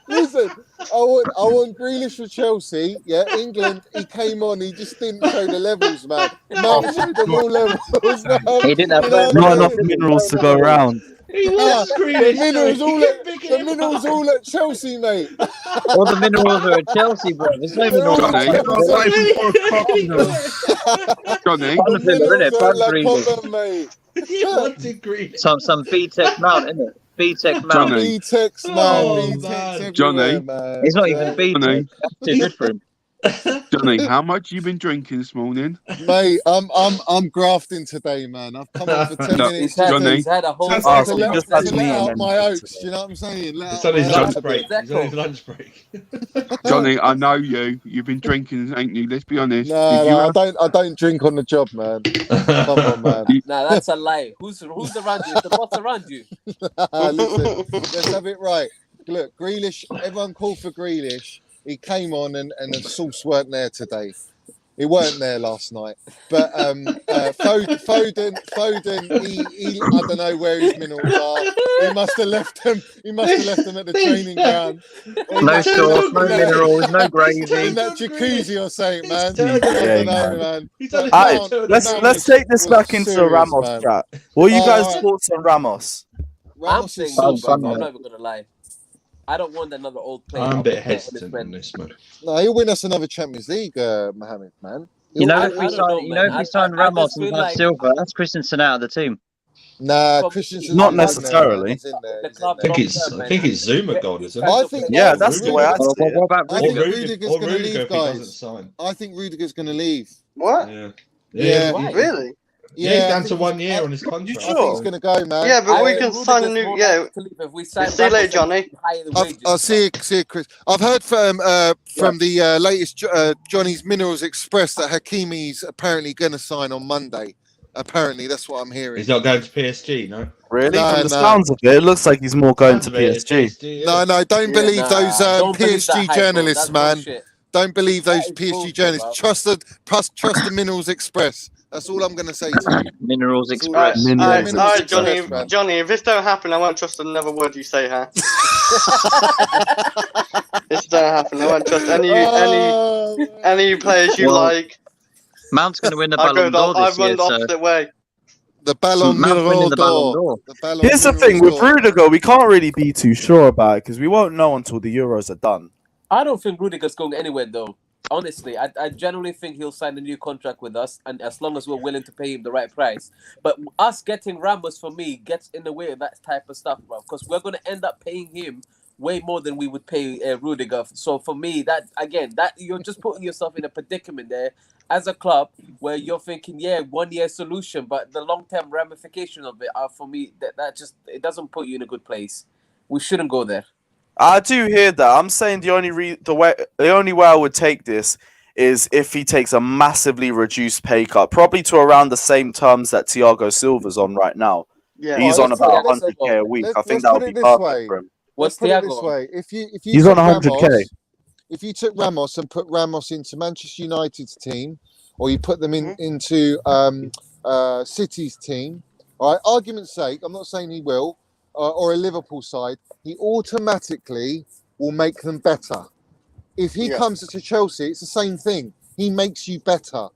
Listen. I want Grealish for Chelsea. Yeah, England. He came on. He just didn't show the levels, man. Mount showed them all levels, man. He didn't have Not enough minerals to go around. He wants Grealish. The minerals all at Chelsea, mate. All the minerals are at Chelsea, bro. There's no minerals. Johnny. One filler, innit? Minerals One all Grealish. at Cobham, mate. You wanted Grealish. Some B-Tech Mount, isn't it? B-Tech Mount. Johnny. B-Techs, man. Oh, B-Techs man. everywhere, Johnny. man. It's not even B-Tech. Johnny. That's too good for him. Johnny, how much you been drinking this morning? Mate, I'm grafting today, man. I've come on for 10 No, minutes. Johnny. He's had a whole Just Oh, to so let, just to had let me out and my then- oats. Do you know what I'm saying? Let It's out on his my lunch oats a break. bit. He's on his lunch break. Johnny, I know you. You've been drinking, ain't you? Let's be honest. Did you No, have- I don't drink on the job, man. Come on, man. Nah, that's a lie. Who's around you? Is the boss around you? Listen, let's have it right. Look, Grealish, everyone called for Grealish. He came on and the sauce weren't there today. It weren't there last night. But Foden, he I don't know where his minerals are. He must have left them at the training ground. No sauce, no minerals, no gravy. In that jacuzzi or something, man. Yeah, I don't know, man. man. He's on his But Alright, lunch. let's take this was back into the serious, Ramos man. chat. What are you guys' Alright. thoughts on Ramos? I'm Ramos saying is no, so bro. fun, I'm man. not even gonna lie. I don't want another old player. I'm a I'll bit put that on his hesitant friend. on this, man. No, he'll win us another Champions League, Mohammed, man. You know, I if we don't know, sign, man. if we sign I Ramos just and feel have like Silva, that's Christensen out of the team. Nah, For Christensen's me, Not in there, necessarily. man. He's in there, the he's in club there. I think it's Zuma gone, isn't it? I think Yeah, that's the way I What see it. about I think Rudiger? Rudiger's or gonna Rudiger leave, if he doesn't guys. sign. I think Rudiger's going to leave. What? Yeah. Yeah. Yeah. Really? Yeah, he's I down think to he's- 1 year on his contract. I think he's going to go, man. Yeah, but we think can sign a new. Yeah. If we sign See you later, Ramos, Johnny. higher the I'll wages, see you, Chris. I've heard from the latest Johnny's Minerals Express that Hakimi's apparently going to sign on Monday. Apparently, that's what I'm hearing. He's not going to PSG, no? Really? No, From the no. sounds of it, it looks like he's more going to PSG. No, don't believe Nah, those don't believe that PSG hype, bro. journalists, That's man. bullshit. Don't believe That those is PSG bullshit, journalists. bro. Trust the Minerals Express. That's all I'm going to say to you. Minerals That's all Express. right. Minerals Minerals Alright, Express, Johnny. man. Johnny, if this don't happen, I won't trust another word you say, huh? This don't happen. I won't trust any players you Well, like. Mount's going to win the I Ballon d'Or I've this year, run the so opposite way. The Ballon Mount's winning Mineral the Ballon d'Or. d'Or. The Ballon Here's the Mineral thing with d'Or. Rudiger, we can't really be too sure about it because we won't know until the Euros are done. I don't think Rudiger's going anywhere, though. Honestly, I generally think he'll sign a new contract with us, and as long as we're willing to pay him the right price. But us getting Ramos, for me, gets in the way of that type of stuff, bro. Because we're going to end up paying him way more than we would pay Rudiger. So for me, that you're just putting yourself in a predicament there as a club where you're thinking, 1 year solution, but the long term ramification of it are for me that just it doesn't put you in a good place. We shouldn't go there. I do hear that. I'm saying the only way I would take this is if he takes a massively reduced pay cut, probably to around the same terms that Thiago Silva's on right now. Yeah. He's Alright, on about let's- 100k a week. I think let's that put would it be this perfect way. for him. What's Let's put it this Thiago? way: if you He's took on 100k. Ramos, if you took Ramos and put Ramos into Manchester United's team, or you put them into City's team, all right, argument's sake, I'm not saying he will, or a Liverpool side, he automatically will make them better. If he comes to Chelsea, it's the same thing. He makes you better.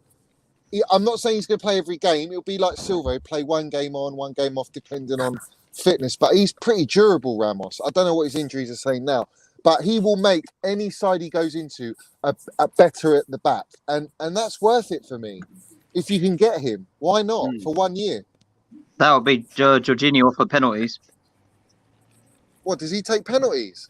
I'm not saying he's going to play every game. It'll be like Silva, he'll play one game on, one game off, depending on fitness. But he's pretty durable, Ramos. I don't know what his injuries are saying now, but he will make any side he goes into a better at the back, and that's worth it for me. If you can get him, why not for 1 year? that would be Jorginho off for penalties. What does he take penalties?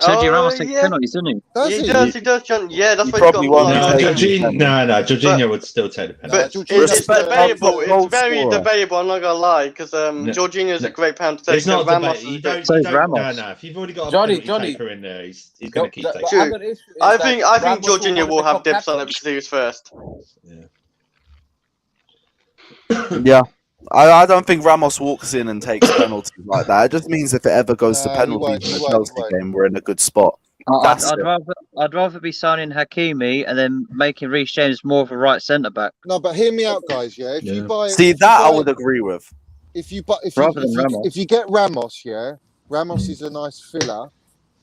Sergio Ramos takes yeah. penalties, doesn't he? Does He he? does, John. Yeah, that's You why he's got probably a won't lot of take goals. Jorginho would still take the penalty. But Jorginho it's Respect debatable. that top It's very goal scorer. debatable. I'm not gonna lie, because Jorginho's a great pound to take. It's not a Ramos debate. is a great. So is No. Ramos. If you've already got a Johnny, penalty taker in there, he's going to keep taking. True. other issue is I that think Ramos Jorginho one will of the have top dips on it captains. because he was first. Yeah. I don't think Ramos walks in and takes penalties like that. It just means if it ever goes to Nah, he penalties won't, in he the won't, Chelsea he won't. game, we're in a good spot. I'd, That's it. I'd rather be signing Hakimi and then making Reece James more of a right centre back No, but hear me out, guys. Yeah, if you buy, See, if you that I buy- would agree with. if you but if rather you, than if, you, Ramos. if you get Ramos, Ramos is a nice filler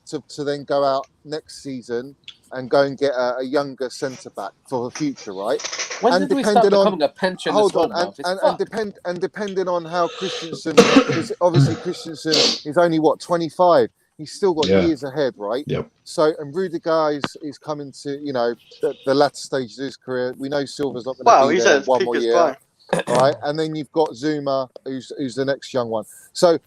to then go out next season and go and get a younger centre back for the future, right? When And did we start depending on- becoming a pension as Hold well, on, bruv? It's and fucked. depending on how Christensen, because obviously Christensen is only 25. He's still got Yeah. years ahead, right? Yep. So, and Rudiger is coming to the latter stages of his career. We know Silva's not going to Wow, be he's there at his one peak more as year. prime. All right, and then you've got Zuma, who's the next young one. So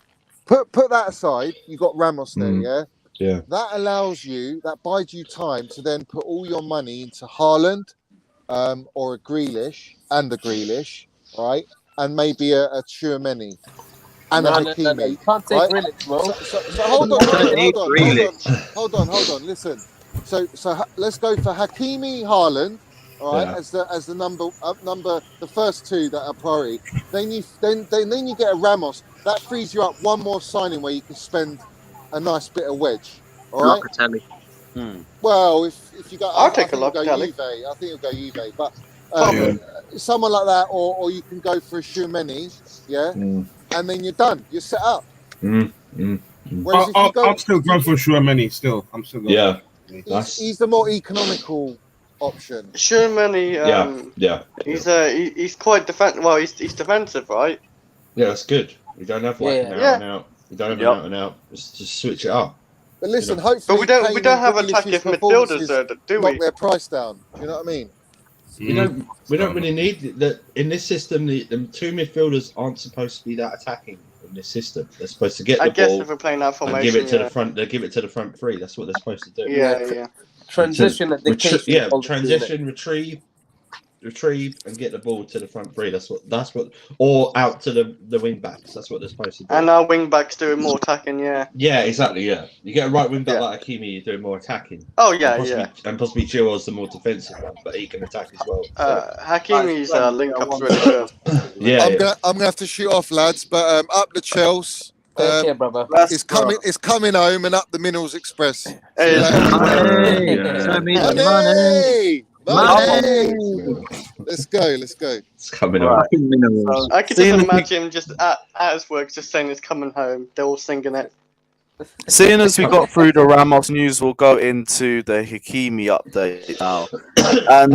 put that aside. You've got Ramos there, yeah. Yeah. That allows you, that buys you time to then put all your money into Haaland, or a Grealish, right, and maybe a Tchouaméni and a Hakimi. You can't take right? Grealish, bro. So hold on. Listen. So let's go for Hakimi, Haaland. All right, as the number, the first two that are priority. Then you get a Ramos. That frees you up one more signing where you can spend a nice bit of wedge. All right. Locatelli. Well, if you go, I'll take a think look, it'll go Kelly. Juve. I think it'll go Juve, but Yeah. someone like that, or you can go for a Tchouaméni, yeah, and then you're done. You're set up. Whereas if you go, I'm still going for Tchouaméni. Still, I'm still going. Yeah. he's the more economical option. Shermany, he's quite defensive. Well, he's defensive, right? Yeah, that's good. We don't have like an out and out. We don't have an out and out. Just switch it up. But listen, You know. hopefully, But we Kane don't and have Grealish's attacking midfielders, performances do knock we? their price down. Do you know what I mean? We don't really need that in this system. The two midfielders aren't supposed to be that attacking in this system. They're supposed to get I the guess ball if we're playing that and formation, give it to the front. They give it to the front three. That's what they're supposed to do. Yeah. Transition and dictation. Yeah, transition, retrieve, and get the ball to the front three. That's what, or out to the wing backs. That's what they're supposed to do. And our wing backs doing more attacking. Yeah. Yeah, exactly. Yeah, you get a right wing back like Hakimi, you're doing more attacking. Oh yeah, and possibly Chilwell's the more defensive one, but he can attack as well. Hakimi's link up's really good. I'm gonna have to shoot off, lads. But up the Chelsea. Take care, brother. It's coming home and up the Minerals Express. Money. Let's go. It's coming on. I could just imagine him just at his work, just saying it's coming home. They're all singing it. Seeing as we got through the Ramos news, we'll go into the Hakimi update now. And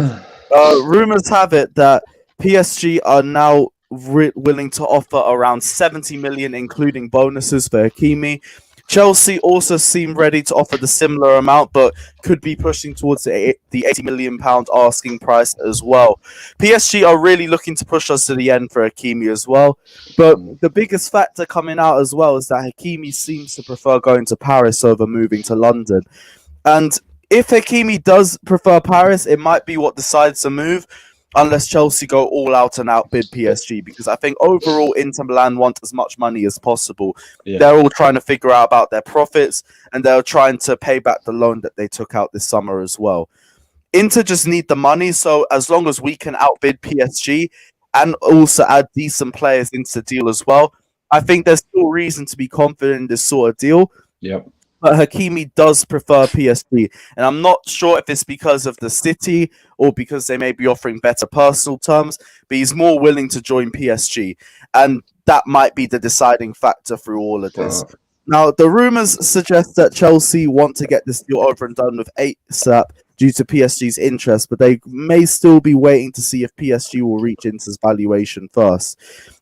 rumours have it that PSG are now willing to offer around 70 million, including bonuses for Hakimi. Chelsea also seem ready to offer the similar amount, but could be pushing towards the £80 million asking price as well. PSG are really looking to push us to the end for Hakimi as well. But the biggest factor coming out as well is that Hakimi seems to prefer going to Paris over moving to London. And if Hakimi does prefer Paris, it might be what decides the move, unless Chelsea go all out and outbid PSG, because I think overall Inter Milan want as much money as possible. Yeah. They're all trying to figure out about their profits, and they're trying to pay back the loan that they took out this summer as well. Inter just need the money, so as long as we can outbid PSG and also add decent players into the deal as well, I think there's still reason to be confident in this sort of deal. Yep. But Hakimi does prefer PSG, and I'm not sure if it's because of the city or because they may be offering better personal terms, but he's more willing to join PSG, and that might be the deciding factor through all of this. Now, the rumours suggest that Chelsea want to get this deal over and done with ASAP due to PSG's interest, but they may still be waiting to see if PSG will reach Inter's valuation first.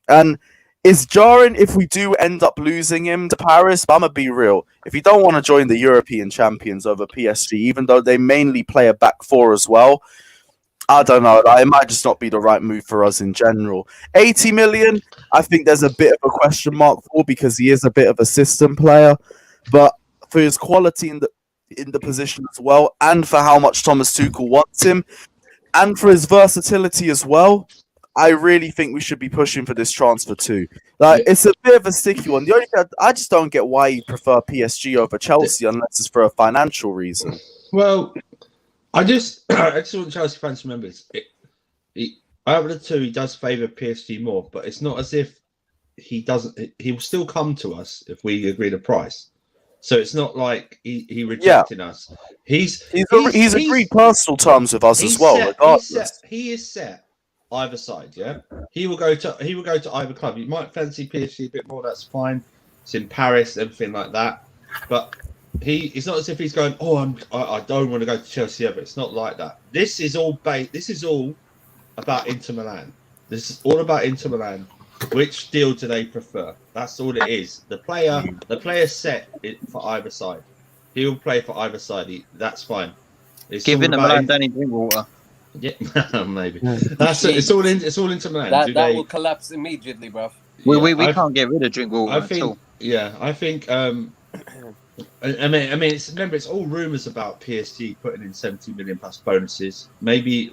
And it's jarring if we do end up losing him to Paris, but I'm going to be real. If you don't want to join the European champions over PSG, even though they mainly play a back four as well, I don't know. It might just not be the right move for us in general. 80 million, I think there's a bit of a question mark for, because he is a bit of a system player. But for his quality in the position as well, and for how much Thomas Tuchel wants him, and for his versatility as well. I really think we should be pushing for this transfer too. Like, it's a bit of a sticky one. The only thing I just don't get why you prefer PSG over Chelsea unless it's for a financial reason. Well, I just want Chelsea fans to remember this. Out of the two, he does favour PSG more, but it's not as if he doesn't. He will still come to us if we agree the price. So it's not like he rejecting us. He's agreed personal terms with us as well, regardless. He is set either side. Yeah, he will go to either club. You might fancy PSG a bit more. That's fine. It's in Paris, everything like that. But it's not as if he's going. I don't want to go to Chelsea ever. It's not like that. This is all about Inter Milan. This is all about Inter Milan. Which deal do they prefer? That's all it is. The player set it for either side. He'll play for either side. That's fine. Give Inter Milan Danny Drinkwater. Yeah, maybe. It's all Inter Milan. That will collapse immediately, bruv. We can't get rid of Drinkwater at all. Yeah, I think. I mean, it's all rumours about PSG putting in 70 million plus bonuses. Maybe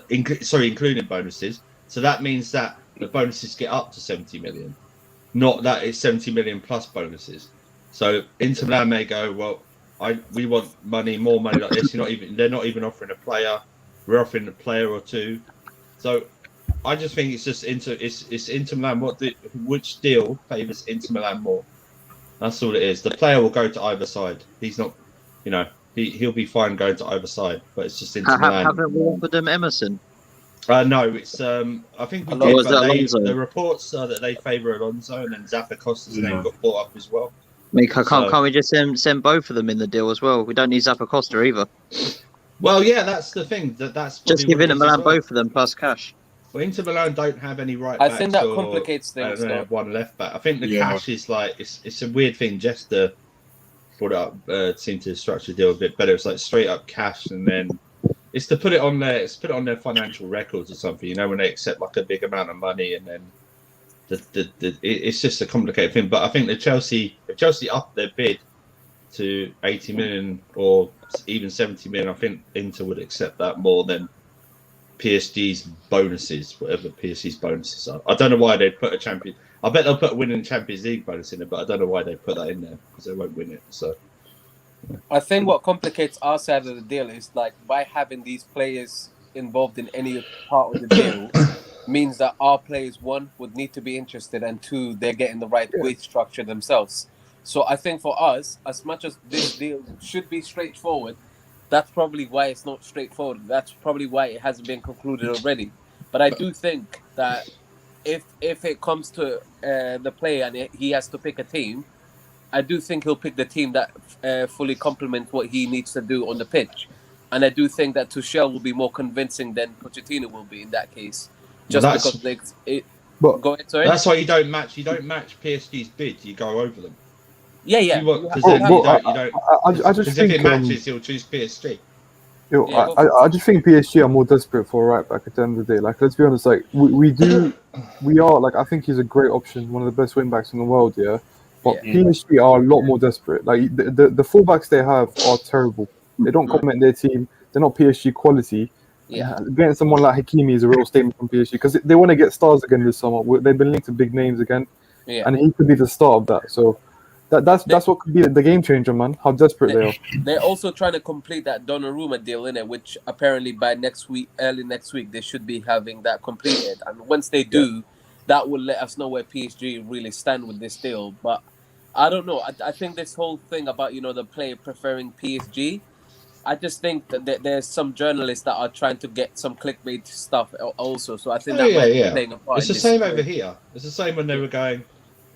including bonuses. So that means that the bonuses get up to 70 million, not that it's 70 million plus bonuses. So Inter Milan may go, well, we want more money like this. They're not even offering a player. We're offering a player or two. So I just think it's just it's Inter Milan. Which deal favours Inter Milan more? That's all it is. The player will go to either side. He's not, he'll be fine going to either side. But it's just Inter Milan. Haven't we offered them Emerson? No, it's I think we did, but the reports are that they favour Alonso, and then Zappacosta's name got brought up as well. I mean, can't we just send both of them in the deal as well? We don't need Zappacosta either. Well, yeah, that's the thing. That's just give Inter Milan both of them plus cash. Well, Inter Milan don't have any right backs. I think that complicates things. They have one left back. I think the cash is like it's a weird thing. Just to put up, seem to structure the deal a bit better. It's like straight up cash, and then it's to put it on their financial records or something. When they accept like a big amount of money, and then it's just a complicated thing. But I think if Chelsea up their bid to 80 million or even 70 million, I think Inter would accept that more than PSG's bonuses, whatever PSG's bonuses are. I don't know why they put I bet they'll put a winning Champions League bonus in it, but I don't know why they put that in there because they won't win it. So I think what complicates our side of the deal is like by having these players involved in any part of the deal means that our players, one, would need to be interested, and two, they're getting the right wage structure themselves. So I think for us, as much as this deal should be straightforward, that's probably why it's not straightforward. That's probably why it hasn't been concluded already. But I do think that if it comes to the player and he has to pick a team, I do think he'll pick the team that fully complements what he needs to do on the pitch. And I do think that Tuchel will be more convincing than Pochettino will be in that case. Just because go ahead, sorry. That's why you don't match PSG's bid. You go over them. Yeah. I just think if it matches, he'll choose PSG. I just think PSG are more desperate for a right back at the end of the day. Like, let's be honest. Like, we are. Like, I think he's a great option, one of the best wing backs in the world. Yeah, but PSG are a lot more desperate. Like, the fullbacks they have are terrible. They don't complement their team. They're not PSG quality. Yeah, getting someone like Hakimi is a real statement from PSG because they want to get stars again this summer. They've been linked to big names again, and he could be the star of that. So. That's what could be the game changer, man. How desperate they are. They're also trying to complete that Donnarumma deal, innit? Which apparently by early next week, they should be having that completed. And once they do, that will let us know where PSG really stand with this deal. But I don't know. I think this whole thing about the player preferring PSG, I just think that there's some journalists that are trying to get some clickbait stuff also. So I think that might be playing a part. It's the same over here. It's the same when they were going.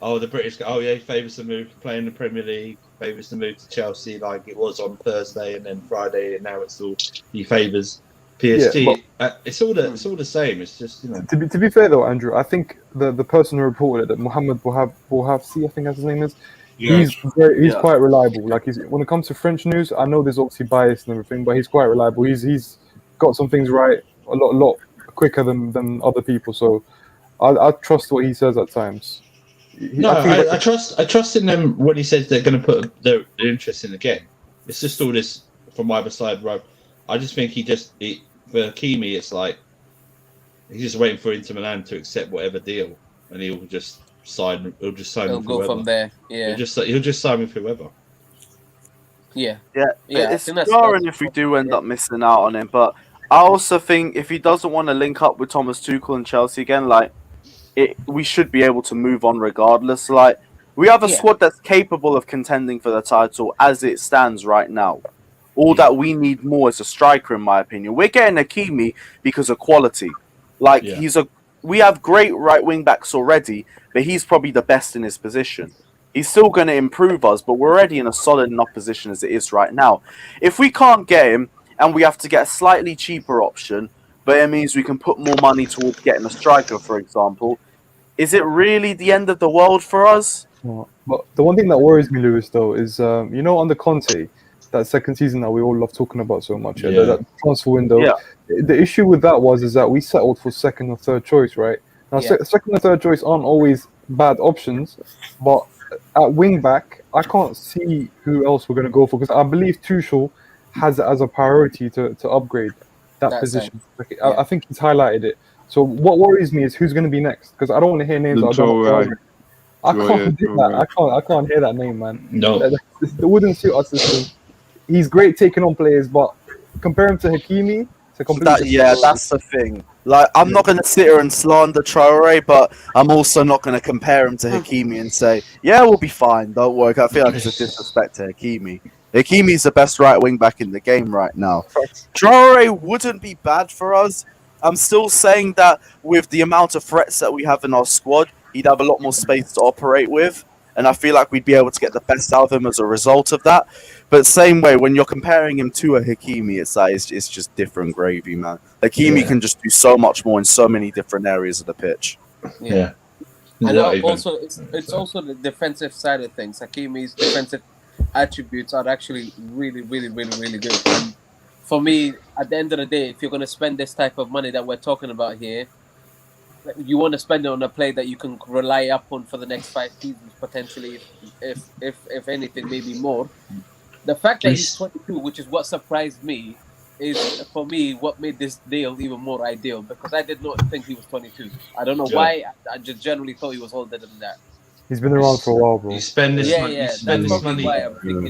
Oh, the British go, he favours the move to play in the Premier League, favours the move to Chelsea like it was on Thursday and then Friday, and now it's all he favours PSG. Yeah, it's all the same. It's just To be fair though, Andrew, I think the person who reported it, that Mohamed Bouhafsi, I think that's his name is. Yeah. He's quite reliable. Like when it comes to French news, I know there's obviously bias and everything, but he's quite reliable. He's got some things right a lot quicker than other people. So I trust what he says at times. I trust in them when he says they're going to put their interest in the game. It's just all this from either side, bro. I just think for Hakimi, it's like he's just waiting for Inter Milan to accept whatever deal, and he'll just sign. He'll just sign. He'll with go whoever. from there. Yeah. He'll just sign with whoever. Yeah. It's jarring if we do end up missing out on him, but I also think if he doesn't want to link up with Thomas Tuchel and Chelsea again, we should be able to move on regardless. Like, we have a squad that's capable of contending for the title as it stands right now. All that we need more is a striker, in my opinion. We're getting Hakimi because of quality. Like, we have great right wing backs already, but he's probably the best in his position. He's still going to improve us, but we're already in a solid enough position as it is right now. If we can't get him and we have to get a slightly cheaper option, but it means we can put more money towards getting a striker, for example, is it really the end of the world for us? But the one thing that worries me, Lewis, though, is under Conte, that second season that we all love talking about so much, that transfer window. Yeah. The issue with that is that we settled for second or third choice, right? Now, second or third choice aren't always bad options, but at wing back, I can't see who else we're going to go for, because I believe Tuchel has it as a priority to upgrade that position. I think he's highlighted it. So what worries me is who's going to be next, because I don't want to hear names. I can't do that. I can't hear that name, man. No, it wouldn't suit us. He's great taking on players, but compare him to Hakimi. That's the thing. Like, I'm not going to sit here and slander Traore, but I'm also not going to compare him to Hakimi and say, we'll be fine, don't worry. I feel like it's a disrespect to Hakimi. Hakimi's the best right wing back in the game right now. Traore wouldn't be bad for us. I'm still saying that with the amount of threats that we have in our squad, he'd have a lot more space to operate with. And I feel like we'd be able to get the best out of him as a result of that. But same way, when you're comparing him to a Hakimi, it's just different gravy, man. Hakimi can just do so much more in so many different areas of the pitch. Yeah. And also, it's also the defensive side of things. Hakimi's defensive attributes are actually really, really, really, really good. And for me, at the end of the day, if you're going to spend this type of money that we're talking about here, you want to spend it on a player that you can rely upon for the next 5 seasons, potentially, if anything, maybe more. The fact that he's 22, which is what surprised me, is, for me, what made this deal even more ideal, because I did not think he was 22. I don't know why. I just generally thought he was older than that. He's been around for a while, bro. You spend this money. You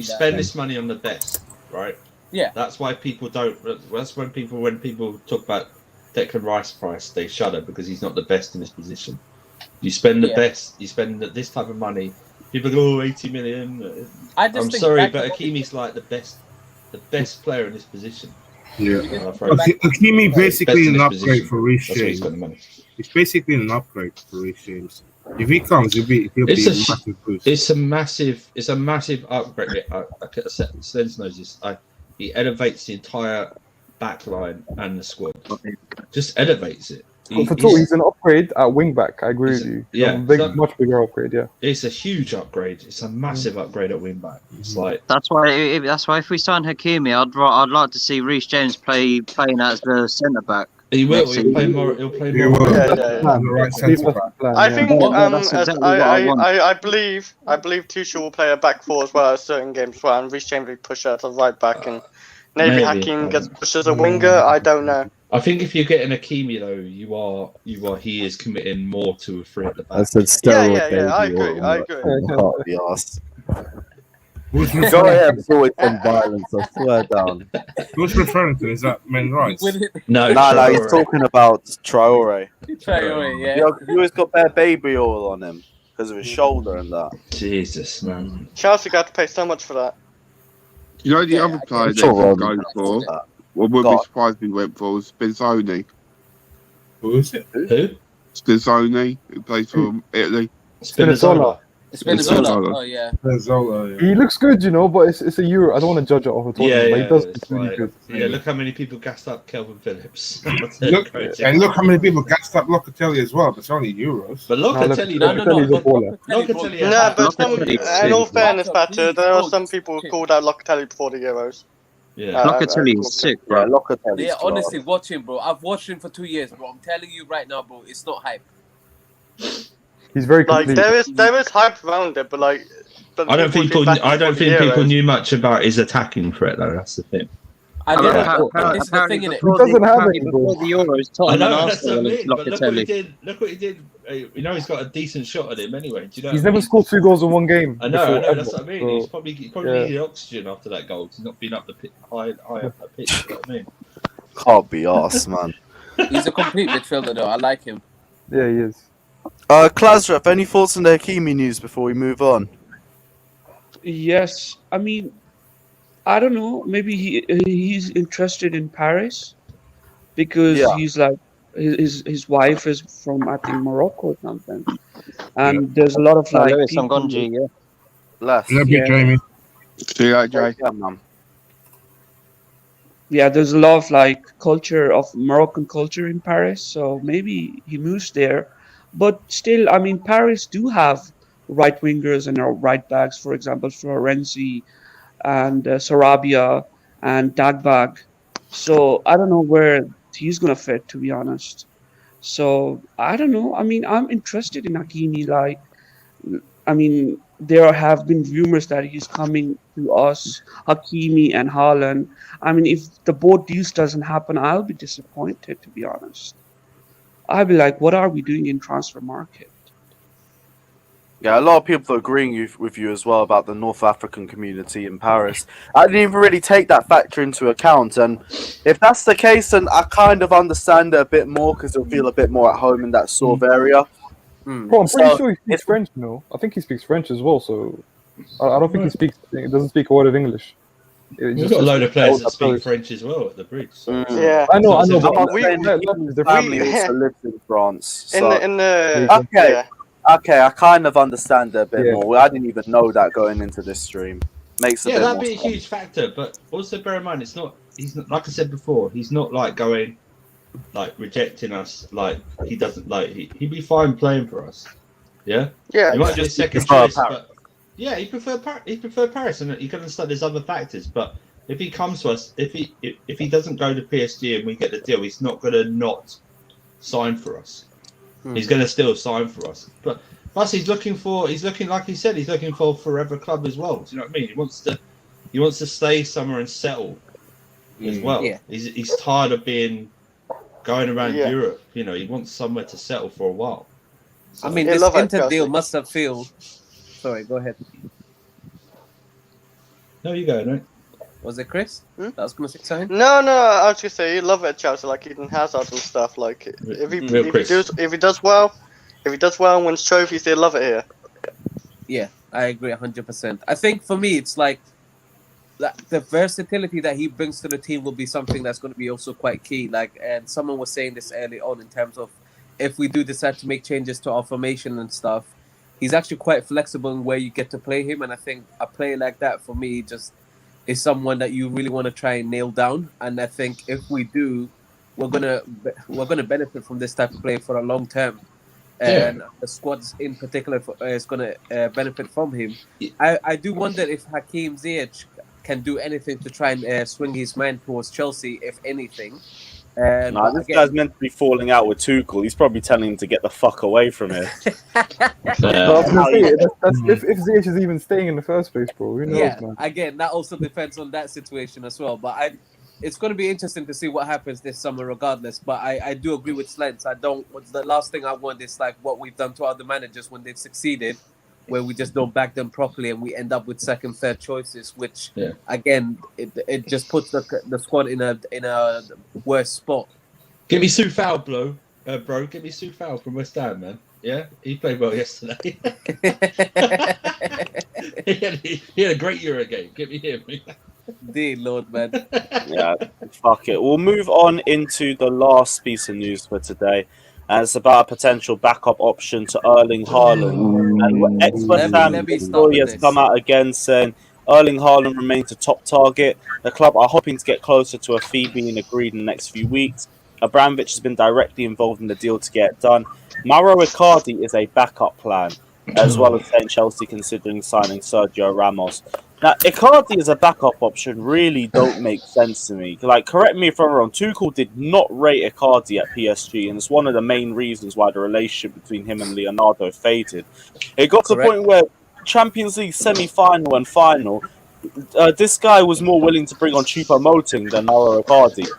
spend this money on the best, right? Yeah. That's why people don't. That's when people talk about Declan Rice price, they shudder because he's not the best in his position. You spend the best. You spend this type of money. People go, 80 million. I'm sorry, but Hakimi's like the best player in this position. Yeah. Hakimi basically an upgrade for Reece James. It's basically an upgrade for Reece James. If he comes, he'll be a massive boost. It's a massive upgrade. Sens knows this. He elevates the entire back line and the squad. Just elevates it. He's an upgrade at wing back. I agree with you. Yeah, much bigger upgrade. Yeah, it's a huge upgrade. It's a massive upgrade at wing back. It's like that's why if we sign Hakimi, I'd like to see Reece James playing as the centre back. He will. He'll play more. He'll play more. I think I believe Tuchel will play a back four as well at certain games as well, and Reece James will push out to right back, and maybe Hakimi gets pushed as a winger. I don't know. I think if you're getting Hakimi though, he is committing more to a three at the back. I said steroid. I agree. Go ahead, avoid some violence. I swear down. Who's referring to? Is that men rights? No, he's talking about Traore. Traore, He always got bare baby oil on him because of his shoulder and that. Jesus, man. Chelsea got to pay so much for that. You know the other player they could go for? What would be surprised we went for was Spezzoni. Who is it? Who? Spezzoni, who plays for Italy. Spinazzola. Spinazzola. Oh yeah. Spinazzola, He looks good, but it's a Euro. I don't want to judge it off the top. But he does look really good. Yeah, look how many people gassed up Kelvin Phillips. look how many people gassed up Locatelli as well. But it's only Euros. But Locatelli, Locatelli, in all fairness, Patrick, there are some people who called out Locatelli before the Euros. Yeah, Locatelli is sick, bro. Locatelli. Yeah, honestly, watch him, bro. I've watched him for 2 years, bro. I'm telling you right now, bro. It's not hype. He's very Like complete. there is hype around it, but like, but I don't think people people knew much about his attacking threat though. That's the thing. I Well, didn't. This is the thing, innit? He doesn't have any, before the Euros, I Tottenham know and that's what I Arsenal mean. But look what he Locatelli. did. Look what he did. You know he's got a decent shot at him anyway. Do you know? He's what I never mean? scored 2 goals in one game. I know. before, That's what I mean. So, He probably needed oxygen after that goal. He's not been up the high up the pitch. You know what I mean? Can't be arsed, man. He's a complete midfielder, though. I like him. yeah, he is. Klasref, any thoughts on the Hakimi news before we move on? Yes, I mean, I don't know. Maybe he's interested in Paris because he's like his wife is from, I think, Morocco or something, and there's a lot of like Lewis people. Ngonji, yeah. Less. Love you, Jamie. See you later, Jay. Yeah, man. Yeah, there's a lot of like culture of Moroccan culture in Paris, so maybe he moves there. But still, I mean, Paris do have right wingers and right backs, for example, Florenzi and Sarabia and Dagbag. So I don't know where he's gonna fit, to be honest. So I don't know. I mean, I'm interested in Hakimi. Like, I mean, there have been rumors that he's coming to us, Hakimi and Haaland. I mean, if the both deals doesn't happen, I'll be disappointed, to be honest. I'll be like, what are we doing in transfer market? Yeah, a lot of people are agreeing with you as well about the North African community in Paris. I didn't even really take that factor into account, and if that's the case, then I kind of understand it a bit more because you'll feel a bit more at home in that sort of area. Bro, I'm pretty sure he speaks French, no? I think he speaks French as well, so I don't think he doesn't speak a word of English. We've got a load of players that speak French as well at the bridge. So. Yeah, I know, but I'm saying the family also lives in France. So. Okay, I kind of understand it a bit more. I didn't even know that going into this stream. Makes a bit that'd more be a huge factor, but also bear in mind he's not like I said before, he's not like going like rejecting us, like he doesn't like he'd be fine playing for us. Yeah? Yeah. He might be a second choice, but yeah, he preferred Paris, and you can understand there's other factors, but if he comes to us, if he doesn't go to PSG and we get the deal, he's not gonna not sign for us. He's going to still sign for us, but plus he's looking like he said, he's looking for a forever club as well. Do you know what I mean? He wants to stay somewhere and settle as well. Yeah. He's tired of going around Europe. You know, he wants somewhere to settle for a while. So, I mean, this Inter deal must have feel. Sorry, go ahead. No, you go, right? Was it Chris? That was going to say something? No, I was just saying, you love it at Chelsea, like Eden Hazard and stuff. Like, if he does well and wins trophies, they love it here. Yeah, I agree 100%. I think for me, it's like the versatility that he brings to the team will be something that's going to be also quite key. Like, and someone was saying this early on in terms of if we do decide to make changes to our formation and stuff, he's actually quite flexible in where you get to play him. And I think a player like that, for me, just is someone that you really want to try and nail down. And I think if we do, we're gonna benefit from this type of play for a long term. And the squads in particular is going to benefit from him. I do wonder if Hakim Ziyech can do anything to try and swing his mind towards Chelsea, if anything. This guy's meant to be falling out with Tuchel. He's probably telling him to get the fuck away from it. If Ziyech is even staying in the first place, bro, who knows, man? Again, that also depends on that situation as well. But it's going to be interesting to see what happens this summer regardless. But I do agree with Slents. The last thing I want is like what we've done to other managers when they've succeeded, where we just don't back them properly and we end up with second, third choices, which again, it just puts the squad in a worse spot. Give me Soufal, bro. Give me Soufal from West Ham, man. Yeah, he played well yesterday. he had a great Euro game. Give me him. Dear Lord, man. Yeah, fuck it. We'll move on into the last piece of news for today. And it's about a potential backup option to Erling Haaland. And ex-West Ham employee has come out again saying Erling Haaland remains a top target. The club are hoping to get closer to a fee being agreed in the next few weeks. Abramovich has been directly involved in the deal to get it done. Mauro Icardi is a backup plan, as well as saying Chelsea considering signing Sergio Ramos. Now, Icardi as a backup option really don't make sense to me. Like, correct me if I'm wrong, Tuchel did not rate Icardi at PSG, and it's one of the main reasons why the relationship between him and Leonardo faded. It got to the point where Champions League semi-final and final, this guy was more willing to bring on Choupo-Moting than Mauro Icardi.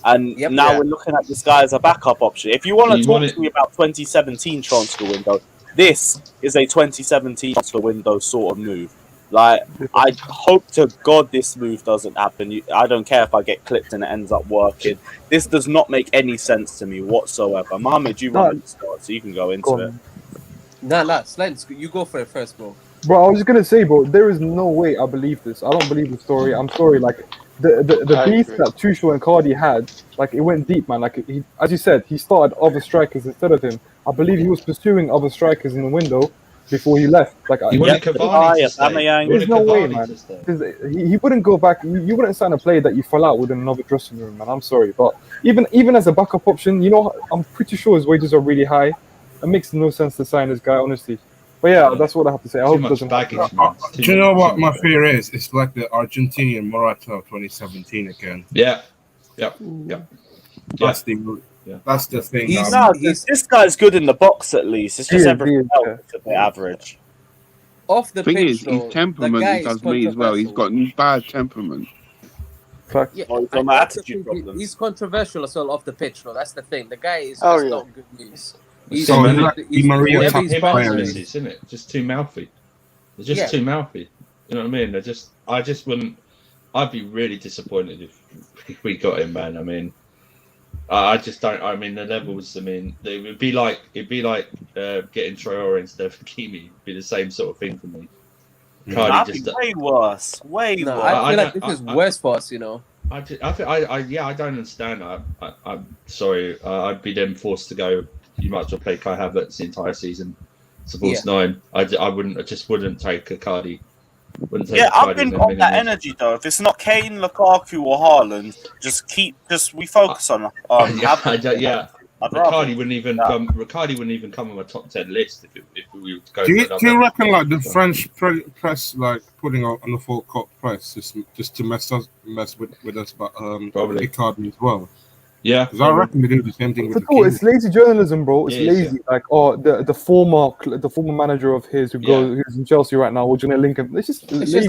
And now we're looking at this guy as a backup option. If you want to talk to me about 2017 transfer window, this is a 2017 transfer window sort of move. Like, I hope to God this move doesn't happen. I don't care if I get clipped and it ends up working. This does not make any sense to me whatsoever. Mohammed, you wanted to start, so you can go into it. Nah, Slens, you go for it first, bro. Bro, I was just gonna say, bro, there is no way I believe this. I don't believe the story. I'm sorry, like the beef that Tuchel and Cardi had, like it went deep, man. Like he, as you said, he started other strikers instead of him. I believe he was pursuing other strikers in the window before he left. Like he wanted Cavani to stay. There's no way, man. He wouldn't go back. You wouldn't sign a player that you fall out with in another dressing room, man. I'm sorry, but even as a backup option, you know, I'm pretty sure his wages are really high. It makes no sense to sign this guy, honestly. But yeah, that's what I have to say. I hope it doesn't happen. Do you know what my fear is? It's like the Argentinian Morata of 2017 again. Yeah. That's the thing. This guy's good in the box at least. It's just everything else is a bit average. Off the thing pitch, is, his temperament does me as well. He's got bad temperament. Yeah, he's controversial as well off the pitch, though. That's the thing. The guy is just not good news. He's Maria type player, isn't it? Just too mouthy. They're just too mouthy. You know what I mean? I just wouldn't. I'd be really disappointed if we got him, man. I mean, I just don't. I mean, the levels. I mean, it'd be like getting Traore instead of Hakimi. It'd be the same sort of thing for me. That'd be way worse. Way worse. I feel like this is worse for us, you know. I don't understand. I'm sorry. I'd be then forced to go. You might as well play Kai Havertz the entire season. It's a false 9. I just wouldn't take Icardi. I've been on that energy though. If it's not Kane, Lukaku, or Haaland, we focus on. Icardi wouldn't even come. Icardi wouldn't even come on my top 10 list if we were to go. Do you reckon like the French press like putting on the full court press just to mess with us, but probably Icardi as well? Yeah, because I reckon they do the same thing. It's lazy journalism, bro. It's lazy. Like, the former manager of his who's in Chelsea right now, we're gonna link him. It's just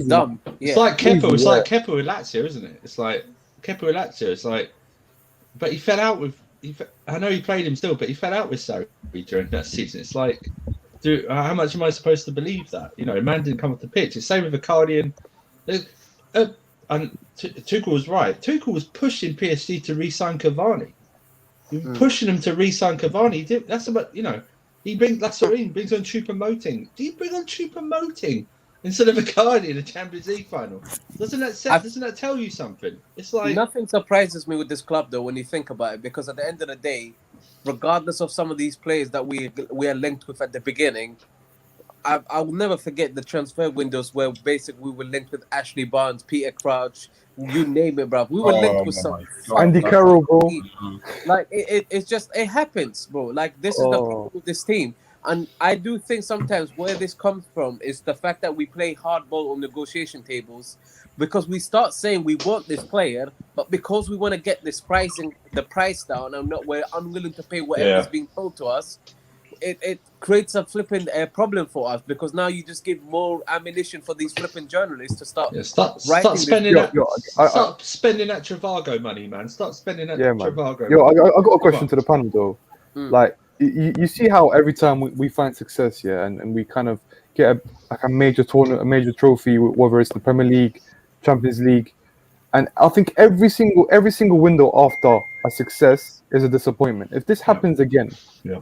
dumb. Yeah. It's like Kepa. It's like Kepa with Lazio, isn't it? It's like Kepa with Lazio. It's like, but he fell out with. I know he played him still, but he fell out with Sarri during that season. It's like, dude, how much am I supposed to believe that? You know, man didn't come off the pitch. It's same with Icardi and Tuchel was right. Tuchel was pushing PSG to re-sign Cavani. He was pushing them to re-sign Cavani. That's about, you know, he brings on Choupo-Moting. Do you bring on Choupo-Moting instead of Icardi in the Champions League final? Doesn't that tell you something? It's like nothing surprises me with this club though when you think about it, because at the end of the day, regardless of some of these players that we are linked with at the beginning, I will never forget the transfer windows where basically we were linked with Ashley Barnes, Peter Crouch, you name it, bro. We were linked with some Andy Carroll, bro. Like it's just it happens, bro. Like this is the problem with this team. And I do think sometimes where this comes from is the fact that we play hardball on negotiation tables, because we start saying we want this player, but because we want to get the price down, and we're unwilling to pay whatever is being told to us. It creates a flipping problem for us, because now you just give more ammunition for these flipping journalists to start spending that Trivago money, man. Start spending that Trivago. I got a question to the panel though. Like you see how every time we find success, and we kind of get a major tournament, a major trophy, whether it's the Premier League, Champions League, and I think every single window after a success is a disappointment. If this happens again,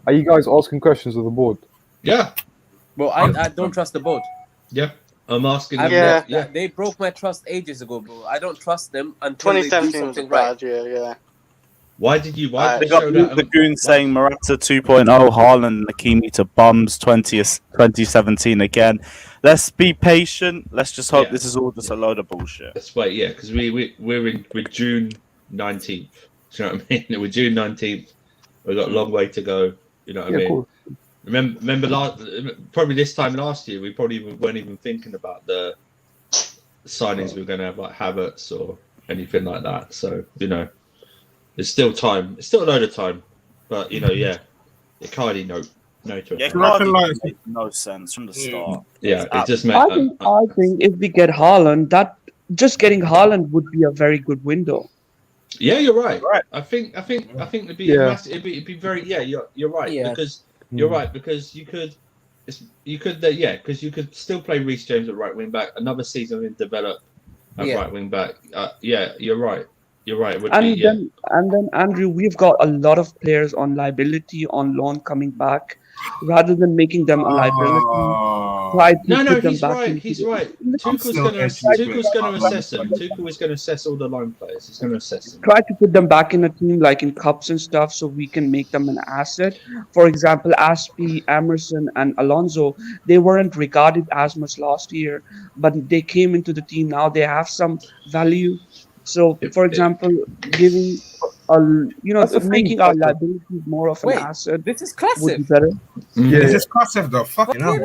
are you guys asking questions of the board? Yeah. Well, I don't trust the board. Yeah. I'm asking them. Yeah. They broke my trust ages ago, bro. I don't trust them until 2017 they do something was right. Yeah. Why did you? Why they got the goon saying Morata 2.0, Haaland, Hakimi to bums 2017 again. Let's be patient. Let's just hope this is all just a load of bullshit. Let's wait, because we're June 19th. Do you know what I mean? We're June 19th. We've got a long way to go. You know what I mean? Remember probably this time last year, we probably weren't even thinking about the signings we're going to have like Havertz or anything like that. So there's still time. It's still a load of time, but Icardi no to Yeah, it. Icardi made no sense from the start. Yeah, it just made. I think if we get Haaland, that just getting Haaland would be a very good window. Yeah, you're right. I think it'd be massive. It'd be very. Yeah, you're right. Yeah. Because you're right because you could because you could still play Reece James at right wing back. Another season and develop at right wing back. You're right. You're right. It would And then Andrew, we've got a lot of players on liability on loan coming back. Rather than making them a liability, try to put them he's back. right. He's right. Tuchel's going to assess them. Tuchel is going to assess all the loan players. He's going to assess them. Try to put them back in a team, like in cups and stuff, so we can make them an asset. For example, Aspie, Emerson, and Alonso, they weren't regarded as much last year, but they came into the team now. They have some value. So, for example, giving making our liabilities more of an asset. This is classic. Would be better. Yeah, this is classic though. Fucking hell.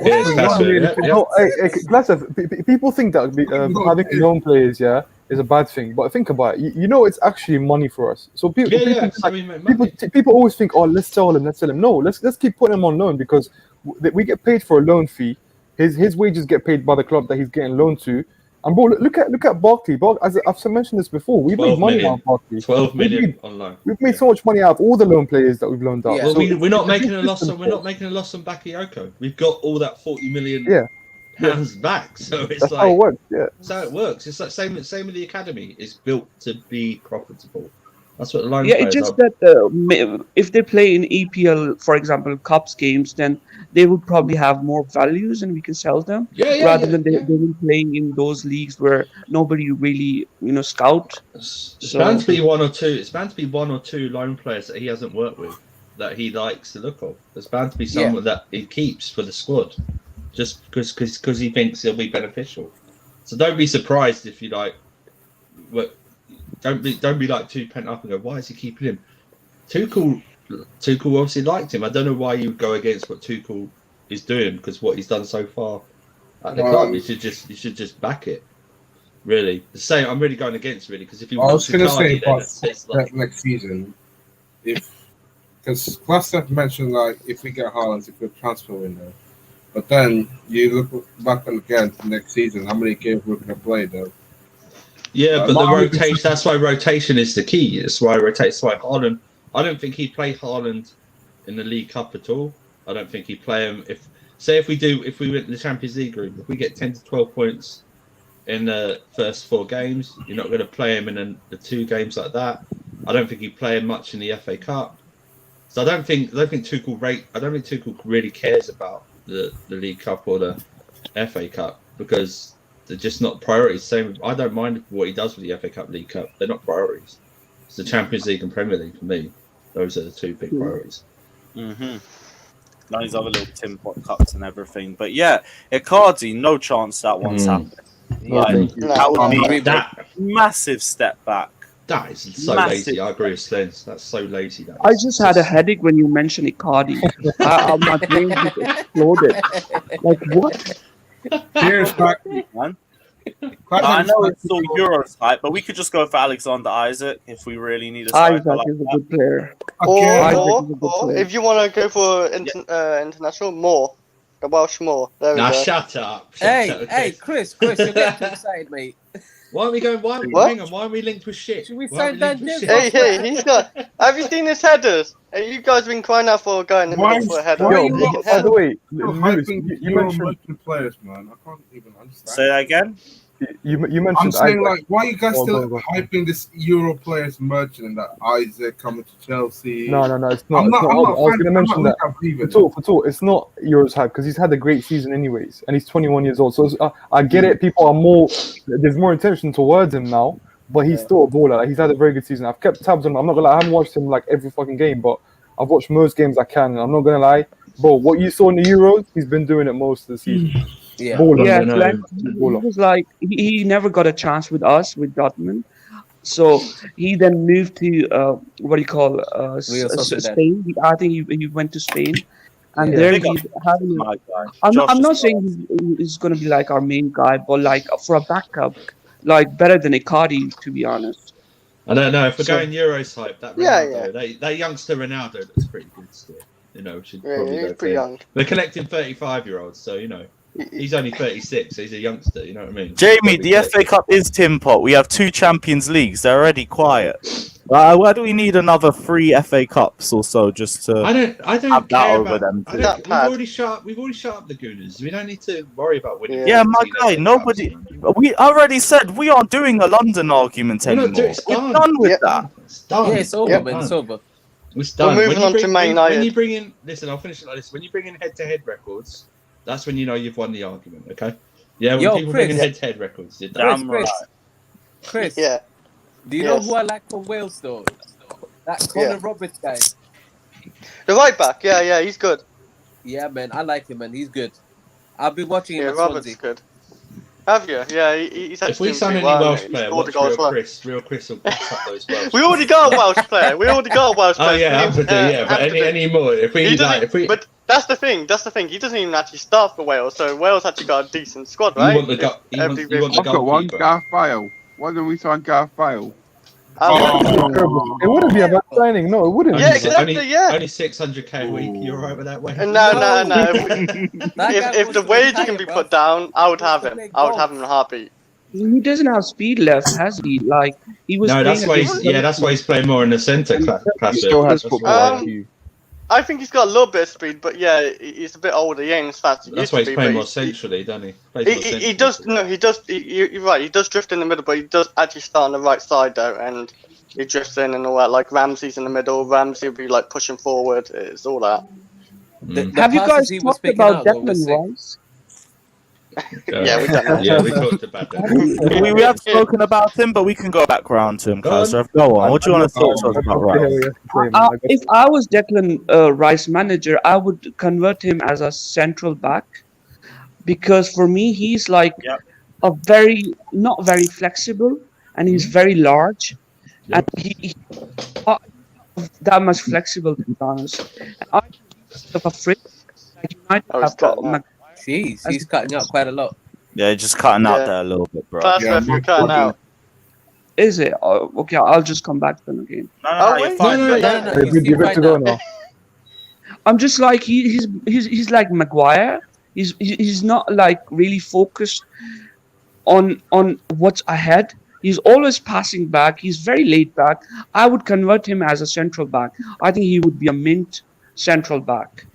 Classic. People think that having loan players, is a bad thing, but think about it. It's actually money for us. So people always think, oh, let's sell him. No, let's keep putting him on loan because we get paid for a loan fee. His wages get paid by the club that he's getting loaned to. And bro, look at Barkley. As I've mentioned this before, we've made money out of Barkley. 12 million on loan. We've made so much money out of all the loan players that we've loaned out. Yeah. Well, we're not making a loss on Bakayoko. We've got all that 40 million pounds back. So it's That's like how it works. Yeah. That's how it works. It's like same with the academy. It's built to be profitable. That's what the loan it's just that if they play in EPL, for example, Cups games, then they would probably have more values and we can sell them rather than they've been playing in those leagues where nobody really, scout. It's bound to be one or two. It's bound to be one or two loan players that he hasn't worked with that he likes the look of. There's bound to be someone that he keeps for the squad, just because he thinks it'll be beneficial. So don't be surprised if you Don't be like too pent up and go, why is he keeping him? Tuchel obviously liked him. I don't know why you would go against what Tuchel is doing because what he's done so far at the club, you should just back it. Really, I'm really going against because if you I was going to say about next season, because Klaassen mentioned if we get Haaland, it's a good transfer window. But then you look back again next season, how many games we're going to play though? Yeah, but the rotation, that's why rotation is the key. That's why Haaland, I don't think he'd play Haaland in the League Cup at all. I don't think he'd play him if we went in the Champions League group, if we get 10 to 12 points in the first 4 games, you're not going to play him in the 2 games like that. I don't think he'd play him much in the FA Cup. So I don't think Tuchel really cares about the League Cup or the FA Cup because they're just not priorities. Same. I don't mind what he does with the FA Cup, League Cup. They're not priorities. It's the Champions League and Premier League for me. Those are the 2 big priorities. Mm-hmm. Those other little tin pot cups and everything. But yeah, Icardi, no chance that one's happening. That would be that massive step back. That is so lazy. I agree with Slens. That's so lazy. I just had a headache when you mentioned Icardi. My brain just exploded. Like what? Cheers, back, man. I know it's still Euros hype, but we could just go for Alexander Isaac if we really need a striker. Isaac is a good player. Or if you want to go for international, more. The Welsh more. There we go. Shut up. Hey, Chris, you're getting too excited, mate. Why are we going? Hang on, why are we linked with shit? Should we sign Dan James? Hey, he's got. Have you seen his headers? You guys been crying out for a guy in the middle for a header. By the way, you mentioned players, man. I can't even understand. Say that again. You mentioned. I'm saying, why are you guys still hyping this Euro players merchant and that Isaac coming to Chelsea? No, it's not. I was going to mention that. For talk, it's not Euros hype because he's had a great season anyways, and he's 21 years old. So I get it. People are more. There's more attention towards him now, but he's still a baller. He's had a very good season. I've kept tabs on him. I'm not gonna lie. I haven't watched him every fucking game, but I've watched most games I can. And I'm not gonna lie, bro. What you saw in the Euros, he's been doing it most of the seseason. Yeah, he was he never got a chance with us with Dortmund, so he then moved to Spain. I think he went to Spain, and there he's having. I'm not saying he's going to be like our main guy, but for a backup, like better than Icardi, to be honest. I don't know if we're So- going Euros hype. That Ronaldo, that youngster Ronaldo looks pretty good still. You know, should probably he's go pretty for him. young. We're collecting 35-year-olds, so you know he's only 36. So he's a youngster. You know what I mean? Jamie, Probably the collect- FA Cup is tin pot. We have 2 Champions Leagues. They're already quiet. Why do we need another 3 FA Cups or so just to? I don't have that care over about them. I don't, we've already shut up the Gooners. We don't need to worry about winning. Yeah, my guy. Nobody. We already said we aren't doing a London argument We're not anymore. doing- it's We're done. done with that. It's done. Yeah, it's over, man. It's over. It's done. We're moving on to Man When you United. bring in, listen, I'll finish it like this. When you bring in head-to-head records, that's when you know you've won the argument. Okay? Yeah, when Yo, people Chris. bring in head-to-head records, you're done. Chris. Yeah. Do you know Yes. who I like from Wales though? That Connor Yeah. Roberts guy. The right back, yeah, he's good. Yeah, man, I like him, man. He's good. I've been watching him Yeah, at Roberts Swansea. is good. Have you? Yeah, he's actually If we doing sign pretty any well. Welsh He player, scored watch a goal as Real well. Chris. Real Chris will pick up those Welsh. We already got a Welsh player. We already got a Welsh Oh player. yeah, but any more? If we He doesn't- like, if we, But that's the thing. He doesn't even actually start for Wales. So Wales actually got a decent squad, right? you want the gu- you want the I've got one, goalkeeper. Gareth Bale. Why don't we sign Gareth Bale? It wouldn't be a bad signing. No, it wouldn't. Yeah, exactly. Only 600k a week. You're right with that way. No. That guy If was the so wage tired, can be bro. put down, I would have him. play I would golf. have him in a heartbeat. He doesn't have speed left, has he? Like he was. No, that's playing why against- that's why he's playing more in the centre class. He still has That's football why. IQ. I think he's got a little bit of speed, but yeah, he's a bit older. He ain't as fast as he That's used why to he's be. playing but more he's- centrally, doesn't he? Plays more He centrally. does. No, he does. You're right. He does drift in the middle, but he does actually start on the right side though, and he drifts in and all that. Like Ramsey's in the middle. Ramsey will be like pushing forward. It's all that. Mm. Have you passes guys he was talked picking about out, though, was Declan sick. Rice? Yeah, we done that. Yeah, we talked about that. We have spoken about him, but we can go back round to him, Go on. Kazra. Go on. What do you want to talk to us about, right? If I was Declan Rice manager, I would convert him as a central back because for me he's like a very not very flexible and he's very large and he not that much flexible to be honest. And I of afraid that you might have got Jeez, he's cutting out quite a lot. Yeah, just cutting out Yeah. there a little bit, bro. Fast ref, you're cutting out. Is it? Okay, I'll just come back to them again. Oh, wait, No, You're good to go now. I'm just like he's like Maguire. He's not like really focused on what's ahead. He's always passing back. He's very laid back. I would convert him as a central back. I think he would be a mint central back.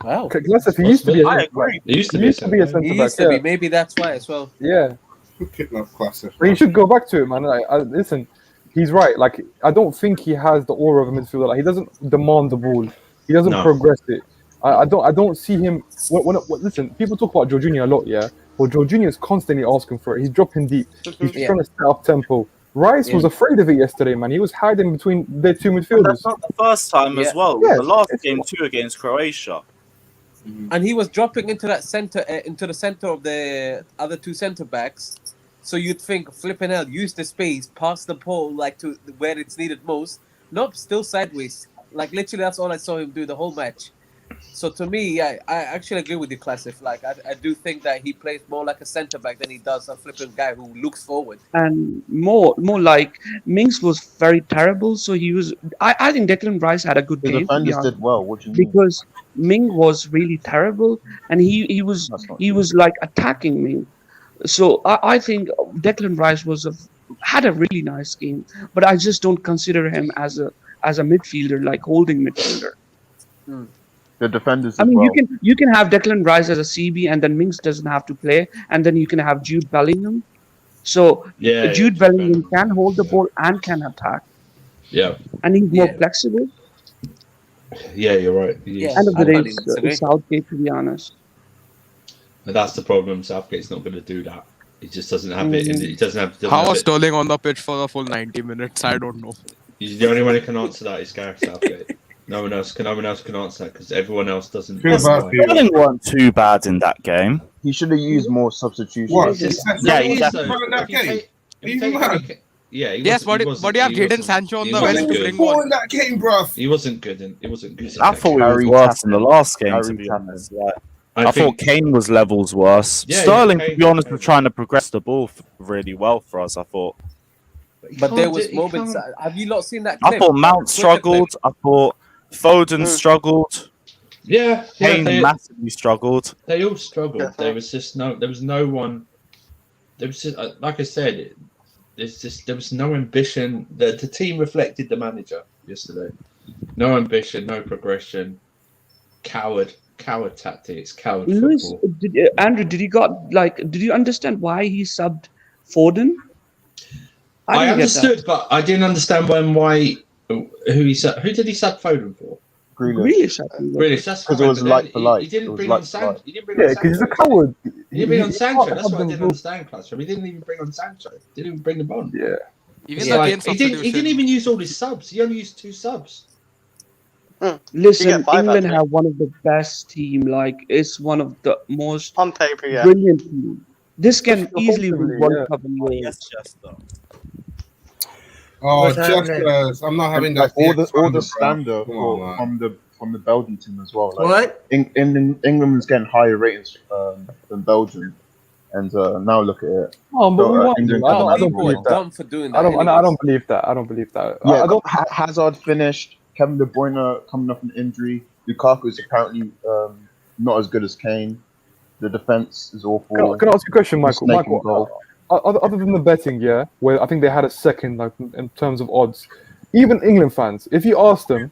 Wow. Classic, he used to be. I agree. He used to He be a used to be a centre. centre He back. used to be. Yeah. Maybe that's why as well. Yeah. Classic. But he should go back to it, man. Listen, he's right. Like, I don't think he has the aura of a midfielder. Like, he doesn't demand the ball. He doesn't No. progress it. I don't see him. Listen, people talk about Jorginho a lot, yeah. Well, Jorginho is constantly asking for it. He's dropping deep. He's Yeah. trying to set up tempo. Rice was afraid of it yesterday, man. He was hiding between their two And midfielders. that's not the first time as Yeah. well. Yeah, The last it's- game too against Croatia. And he was dropping into that center, into the center of the other two center backs. So you'd think, flipping hell, use the space, pass the ball like to where it's needed most. Nope, still sideways. Like literally, that's all I saw him do the whole match. So to me, yeah, I actually agree with you, Classic. Like I do think that he plays more like a center back than he does a flipping guy who looks forward. And more like Mings was very terrible. So he was. I think Declan Rice had a good The game. to be defenders honest, did well. What do you mean? because Ming was really terrible, and he was like attacking Ming. So I think Declan Rice had a really nice game, but I just don't consider him as a midfielder, like holding midfielder. The defenders I did mean, well. you can have Declan Rice as a CB, and then Mings doesn't have to play, and then you can have Jude Bellingham. So Yeah, Jude Bellingham can hold the ball and can attack, Yeah, and he's more flexible. yeah, you're right. Yeah. End of the I day, can't even disagree. it's Southgate, to be honest. And that's the problem. Southgate's not going to do that. He just doesn't have it. He doesn't have. How was Sterling on the pitch for the full 90 minutes? I don't know. He's the only one who can answer that. Is Gareth Southgate. No one else can answer that because everyone else doesn't. Sterling weren't too bad in that game. He should have used more substitutions. What? Yeah, he he definitely in that game. Yeah, Yes, but you have Jadon Sancho on the bench to bring Poor on. in that game, bruv. He wasn't good. He wasn't good. I thought he was worse in the last game, to be honest. Like, I thought Kane was levels worse. Yeah, Sterling, Kane- to be honest, was trying to progress the ball really well for us, I thought. But there was moments. Have you not seen that clip? I thought Mount Twitter struggled. clip? I thought Foden struggled. Yeah, Kane they, massively struggled. they all struggled. There was no one. There was just, like I said, there was no ambition. The team reflected the manager yesterday. No ambition, no progression. Coward tactics, coward Lewis, football. Andrew, did you understand why he subbed Foden? I didn't get understood, that. but I didn't understand who did he sub Foden for? Grealish, Grealish, that's fine. Because it was but like then for like. He didn't It was bring like on for Sancho. like. He didn't bring Yeah, on because he's a Sancho. coward. He didn't bring on He Sancho. can't That's have what I them didn't both. understand, Classroom. He didn't even bring on Sancho. Didn't even bring them on. Yeah. Even It's the like, Kane he didn't substitution. even use all his subs. He only used 2 subs. Listen, five, England actually. have one of the best team. Like, it's one of the most On paper, yeah. brilliant team. This can Especially easily win offensively, World Cup in Euros. Yes, Chester. Oh, What's just happening? I'm not having Like that. all the bro. standard Come on, man. from the Belgian team as well. Like, What? England's getting higher ratings than Belgium, and now look at it. Oh, but So, we won. England I don't People believe are that. dumb for doing that. I don't anyways. believe that. I don't believe that. Yeah, I don't. Hazard finished. Kevin De Bruyne coming off an injury. Lukaku is apparently not as good as Kane. The defense is awful. Can I ask you a question, Michael? Snake and Michael, goal. other than the betting, yeah, where I think they had a second, like in terms of odds, even England fans, if you ask them,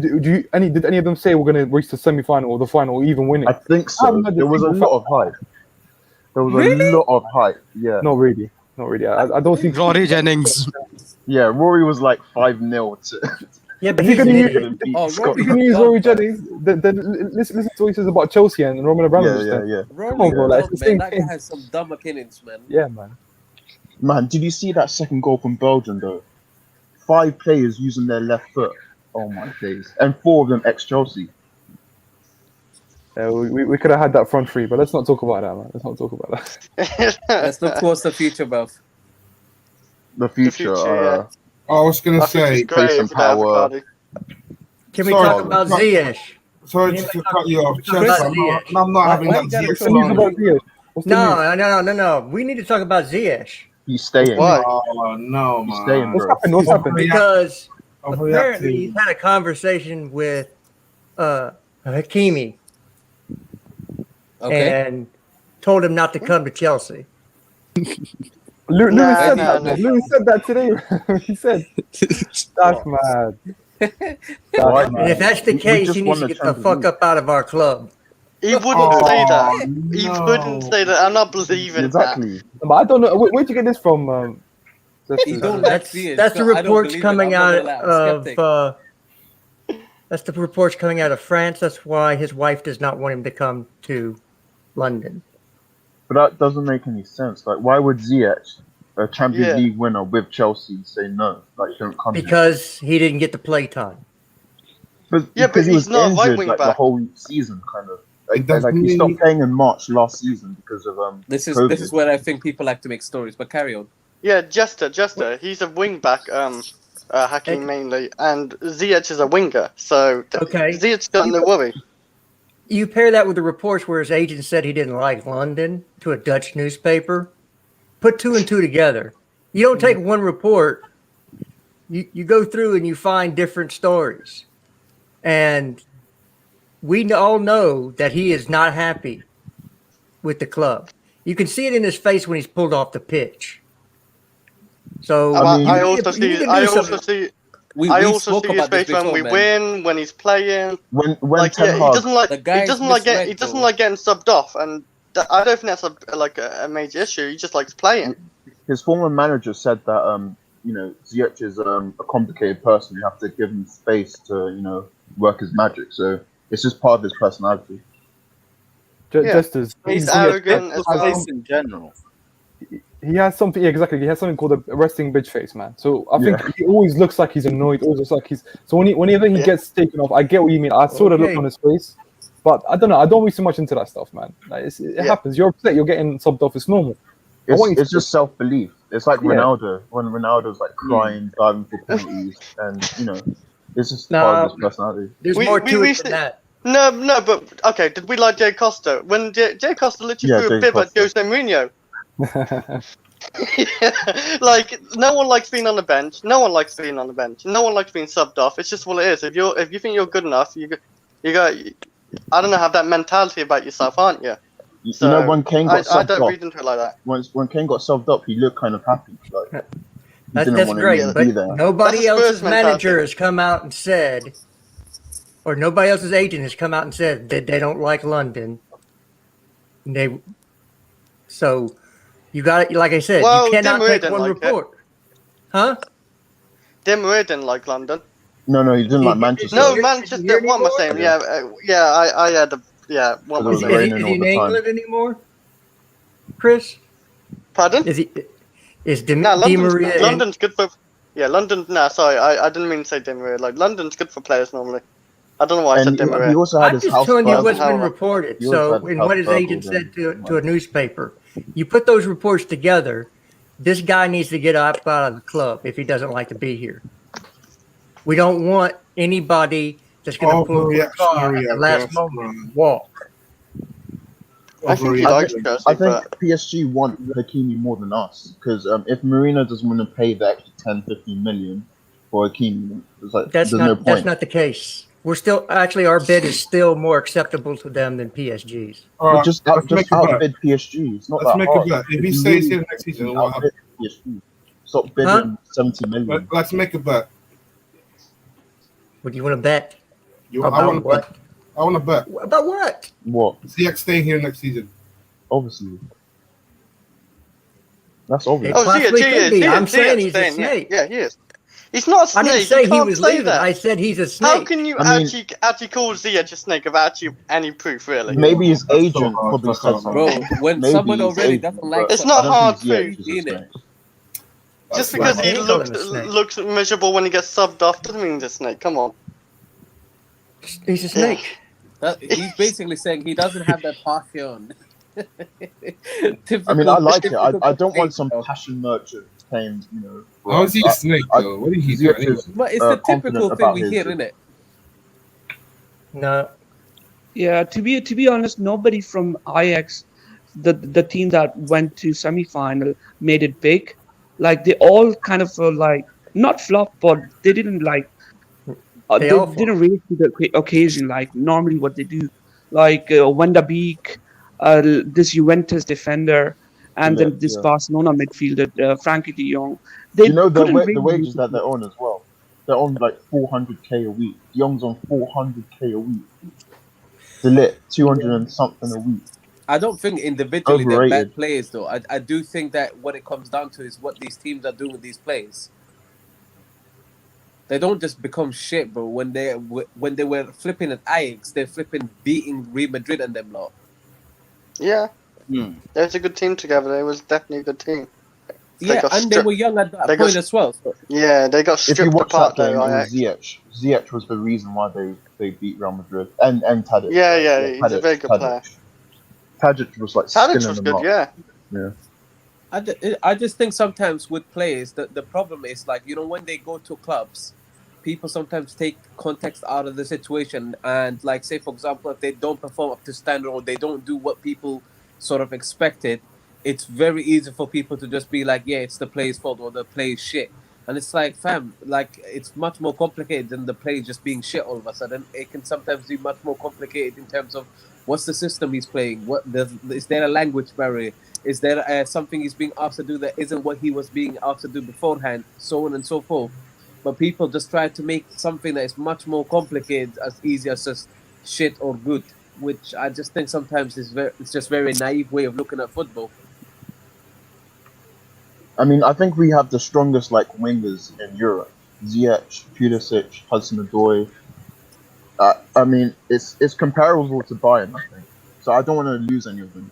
did any of them say we're going to reach the semi-final or the final or even win it? I think so. There was a lot of hype. There was a lot of hype. Yeah. Not really. I don't think. Rory Jennings. Yeah, Rory was like 5-0 to. Yeah, but If you're he's going an to idiot. use, Oh, if you're going to use Rory Jennings, then listen to what he says about Chelsea and Roman Abramovich. Yeah. Come on, bro. Like, it's the same That thing. guy has some dumb opinions, man. Yeah, man. Man, did you see that second goal from Belgium though? 5 players using their left foot. Oh my days. And 4 of them ex-Chelsea. Yeah, we could have had that front three, but let's not talk about that, man. Let's not talk about that. Let's look towards the future, bro. The future. yeah. I was gonna I think say. it's great Pace and if they have power. Icardi. Can we Sorry, talk about sorry. Ziyech? Sorry Anybody to talk- cut you off. talk Chester, about Ziyech? I'm not having Why that you gotta Ziyech talk What's the news slander. about Ziyech? What's the news? No. We need to talk about Ziyech He's staying. Why? Oh no, He's man. staying, What's bro. happened? What's happened? because Overreacting. apparently he's had a conversation with Hakimi Okay. and told him not to come to Chelsea. Lewis Nah, said nah, that. nah. Lewis said that today. He said, "That's mad." Why, And man? if that's the We case, just he won needs to the get the Champions fuck League. up out of our club. He wouldn't Oh, say that. He no. wouldn't say that. I'm not believing Exactly. But I don't know. Where'd you get this from? He don't like That's Ziyech, the so I don't reports believe it. coming I'm not out gonna lie, I'm skeptic. of. That's the reports coming out of France. That's why his wife does not want him to come to London. But that doesn't make any sense. Like, why would Ziyech, a Champions Yeah. League winner with Chelsea, say no? Like, don't come here? Because he didn't get the play time. But Yeah, because but he was he's not a right injured wing like the back. whole season, kind of. Like, doesn't he stopped mean- playing in March last season because of This COVID. is where I think people like to make stories, but carry on. Yeah, Jester. He's a wing back, Hakimi mainly, and Ziyech is a winger. So Okay. Ziyech got no worry. You pair that with the reports where his agent said he didn't like London to a Dutch newspaper. Put 2 and 2 together. You don't take one report. You go through and you find different stories. And we all know that he is not happy with the club. You can see it in his face when he's pulled off the pitch. So I you need also to- you need see. to I do also something. see. We I also spoke see his about this face when before, we man. win, when he's playing. When Like Ten yeah, he Hag, doesn't like. The He guy's doesn't like misread, He doesn't though. like getting subbed off, and I don't think that's a major issue. He just likes playing. his former manager said that Ziyech is a complicated person. You have to give him space to work his magic. So it's just part of his personality. Yeah. Just as He's arrogant as well. Face in general. he has something. Yeah, exactly. He has something called a resting bitch face, man. So I think Yeah. he always looks like he's annoyed. Always looks like he's. So whenever he Yeah. gets taken off, I get what you mean. I saw the look Okay. on his face, but I don't know. I don't read so much into that stuff, man. Like, it Yeah. happens. You're upset. You're getting subbed off. It's normal. I want you It's to- just self-belief. It's like Yeah. Ronaldo when Ronaldo's like crying, diving for penalties, and it's just part of his personality. There's We- more we to it reached than it- that. No, but okay. Did we like Jay Costa when Jay Costa literally threw a bib at Jose Mourinho? Like no one likes being on the bench. No one likes being on the bench. No one likes being subbed off. It's just what it is. If you think you're good enough, you got. I don't know, have that mentality about yourself, aren't you? You know, when Kane got subbed I don't up, read into it like that. when Kane got subbed up, he looked kind of happy. Like, That's great, but nobody else's manager has come out and said, or nobody else's agent has come out and said that they don't like London. So you got it. Like I said, you cannot take one report, huh? Demouy didn't like London. No, he didn't like Manchester. No, Manchester. What am I saying? I had a What was Is he in England anymore, Chris? Pardon? Is Di Maria? London's good for. Yeah, London. No, sorry, I didn't mean to say Di Maria. Like London's good for players normally. I don't know why I said Di Maria. He also had I'm just telling you what's been reported. So, in what his agent said to a newspaper, you put those reports together. This guy needs to get out of the club if he doesn't like to be here. We don't want anybody that's going to pull a car at the last moment and walk. I think PSG want Hakimi more than us because if Mourinho doesn't want to pay the extra 10, 15 million for Hakimi, it's like, that's not the case. We're still our bid is still more acceptable to them than PSG's. Just outbid PSG. It's not that hard. Bet. If he stays here next season, what happens? PSG. Stop bidding 70 million. Let's make a bet. What do you want to bet? I want to bet. I want to bet. About what? What? Ziyech staying here next season. Obviously. That's obvious. Ziyech I'm saying he's a snake. Yeah, he is. He's not a snake. I didn't say he was leaving. That. I said he's a snake. How can you actually call Ziyech a snake without actually any proof, really? Maybe his agent probably said something. Bro, when someone already doesn't like it's not hard proof. Just because he looks miserable when he gets subbed off doesn't mean he's a snake. Come on. He's a snake. He's basically saying he doesn't have that passion. I mean, I like it. I don't want some passion merchant playing, How is he a snake, though? What did he do? But it's the typical thing we hear, isn't it? No. Yeah, to be honest, nobody from Ajax, the team that went to semi-final, made it big. Like they all kind of not flop, but they didn't they didn't rise to the occasion like normally what they do. Like Wenda Beek, this Juventus defender, and then this Barcelona midfielder, Frankie de Jong. The wages that they're on as well. They're on like 400k a week. De Jong's on 400k a week. De Ligt 200 and something a week. I don't think individually they're bad players, though. I do think that what it comes down to is what these teams are doing with these players. They don't just become shit, bro. When they were flipping at Ajax, they're flipping beating Real Madrid and them lot. Yeah. There's a good team together. There was definitely a good team. They were young at that point as well. So. Yeah, they got stripped apart though. Ziyech was the reason why they beat Real Madrid and Tadic. Yeah, he's a very good player. Tadic was like Tadic was good, yeah. I just think sometimes with players, the problem is when they go to clubs, people sometimes take context out of the situation and say for example if they don't perform up to standard or they don't do what people sort of expected, it's very easy for people to just be like, yeah, it's the player's fault or the player's shit. And it's like, fam, it's much more complicated than the player just being shit all of a sudden. It can sometimes be much more complicated in terms of what's the system he's playing, is there a language barrier, is there something he's being asked to do that isn't what he was being asked to do beforehand, so on and so forth. But people just try to make something that is much more complicated as easy as just shit or good, which I just think sometimes it's just very naive way of looking at football. I mean, I think we have the strongest wingers in Europe. Ziyech, Pulisic, Hudson-Odoi. I mean, it's comparable to Bayern, I think. So I don't want to lose any of them.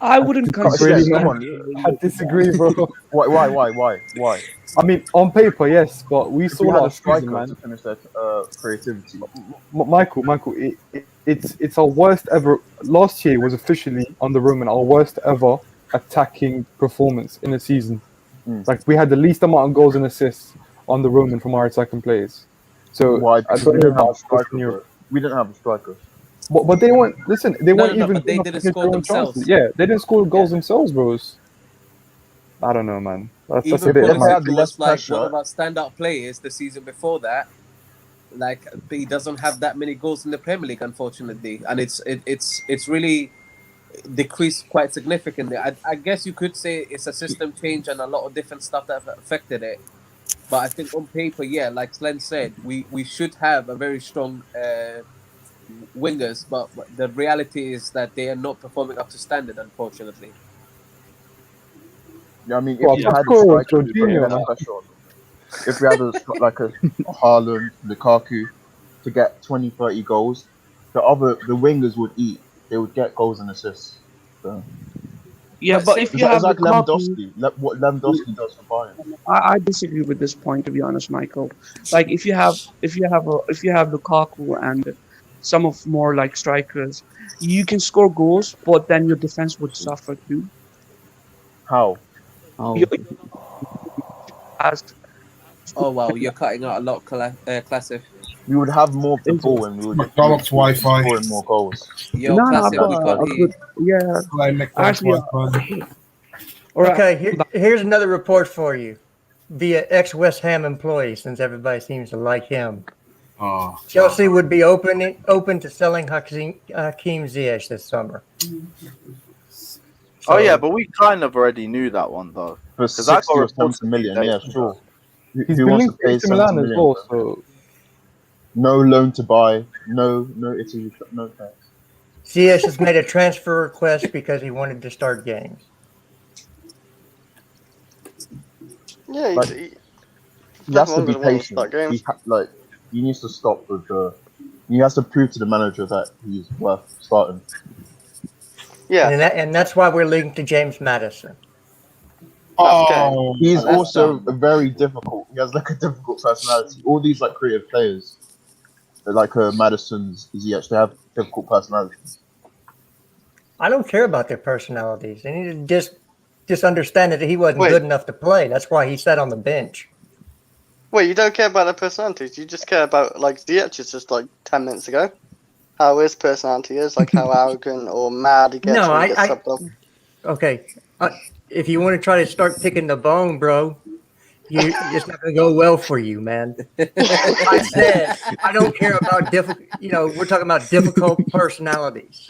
I wouldn't consider. I disagree, bro. Why? I mean, on paper, yes, but we saw last season, man. To finish that creativity. Michael, it's our worst ever. Last year was officially on the Roman our worst ever attacking performance in a season. We had the least amount of goals and assists on the Roman from our attacking players. So why? I don't know about striker. We didn't have a striker. But they weren't. Listen, they weren't even. but they good enough didn't to get score their own themselves. chances. Yeah, they didn't score goals themselves, bros. I don't know, man. That's Even a bit. Pulisic, who less was like pressure. one of our standout players the season before that, like he doesn't have that many goals in the Premier League, unfortunately, and it's really decreased quite significantly. I guess you could say it's a system change and a lot of different stuff that have affected it. But I think on paper, yeah, like Slen said, we should have a very strong wingers, but the reality is that they are not performing up to standard, unfortunately. Yeah, I mean, if Well, you top had a scorer was striker who put Jorginho, less man. pressure on them, if we had like a Haaland, Lukaku, to get 20, 30 goals, the wingers would eat. They would get goals and assists. So. Yeah, but if you have it's like Lukaku, Lewandowski, what Lewandowski does for Bayern. I disagree with this point, to be honest, Michael. Like if you have Lukaku and some of more like strikers, you can score goals, but then your defense would suffer too. How? Oh wow, you're cutting out a lot, Classic. We would have more of the ball and we would McDonald's Wi-Fi. scoring more goals. Yo, No, Classic, but we can't a hear you. good, yeah. Like McDonald's Actually, Wi-Fi. all right. Okay, here's another report for you via ex-West Ham employee, since everybody seems to like him. Oh, Chelsea would be open to selling Hakim Ziyech this summer. Oh yeah, but we kind of already knew that one though. For 60 or 70 million, yeah, sure. He's Who been wants linked to pay to Milan 70 as million? well, so No loan to buy, no Italy, no tax. Ziyech has made a transfer request because he wanted to start games. Yeah, Like, he He has to be definitely wanna patient. start games. He needs to stop with the. He has to prove to the manager that he's worth starting. Yeah, And that's why we're linked to James Maddison. Oh, He's that's also a very difficult. He has like a difficult personality. All these like creative players, like Madison's, Ziyech, they have difficult personalities. I don't care about their personalities. They need to just understand that he wasn't Wait. good enough to play. That's why he sat on the bench. Wait, you don't care about their personalities. You just care about like Ziyech is just like 10 minutes ago. How his personality is, like how arrogant or mad he gets No, when he gets subbed off. Okay. If you want to try to start picking the bone, bro, it's not going to go well for you, man. I said I don't care about difficult. We're talking about difficult personalities.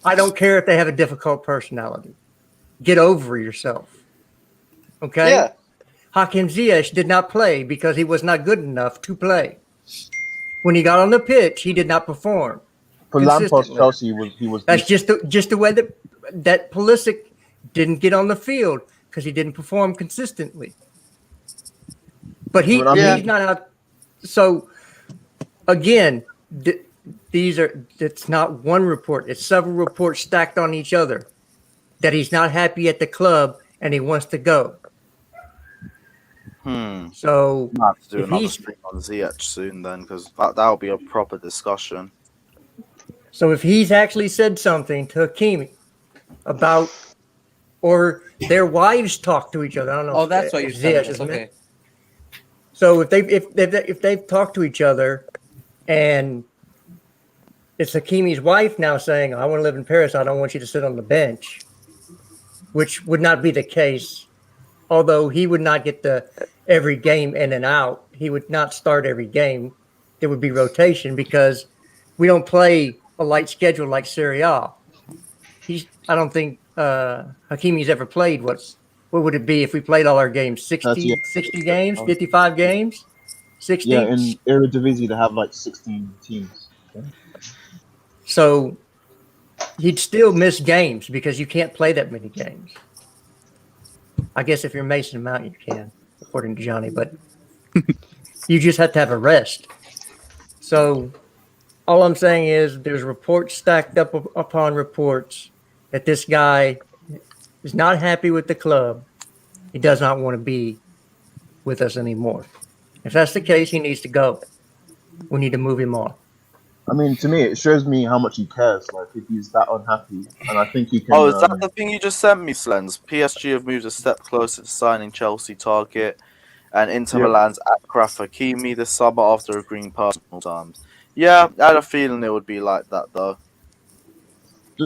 I don't care if they have a difficult personality. Get over yourself. Okay. Yeah. Hakim Ziyech did not play because he was not good enough to play. When he got on the pitch, he did not perform. For Lampard's consistently. Chelsea, he was. That's just the way that Pulisic didn't get on the field because he didn't perform consistently. But he's not out. So again, it's not one report. It's several reports stacked on each other that he's not happy at the club and he wants to go. So I'll have to do another stream on Ziyech soon then, because that'll be a proper discussion. So if he's actually said something to Hakimi about, or their wives talk to each other, I don't know. Oh, that's what you're saying. Ziyech, Okay. So if they've talked to each other, and it's Hakimi's wife now saying, "I want to live in Paris. I don't want you to sit on the bench," which would not be the case. Although he would not get every game in and out, he would not start every game. There would be rotation because we don't play a light schedule like Serie A. I don't think Hakimi's ever played. What would it be if we played all our games? 60 games, 55 games, 60. Yeah, in Eredivisie they have like 16 teams. Okay. So he'd still miss games because you can't play that many games. I guess if you're Mason Mount, you can, according to Johnny, but you just have to have a rest. So all I'm saying is there's reports stacked up upon reports that this guy is not happy with the club. He does not want to be with us anymore. If that's the case, he needs to go. We need to move him on. I mean, to me, it shows me how much he cares. Like, if he's that unhappy, and I think he can. Oh, is that the thing you just sent me, Slens? PSG have moved a step closer to signing Chelsea target, and Inter Milan's Achraf Hakimi this summer after agreeing personal terms. Yeah, I had a feeling it would be like that though.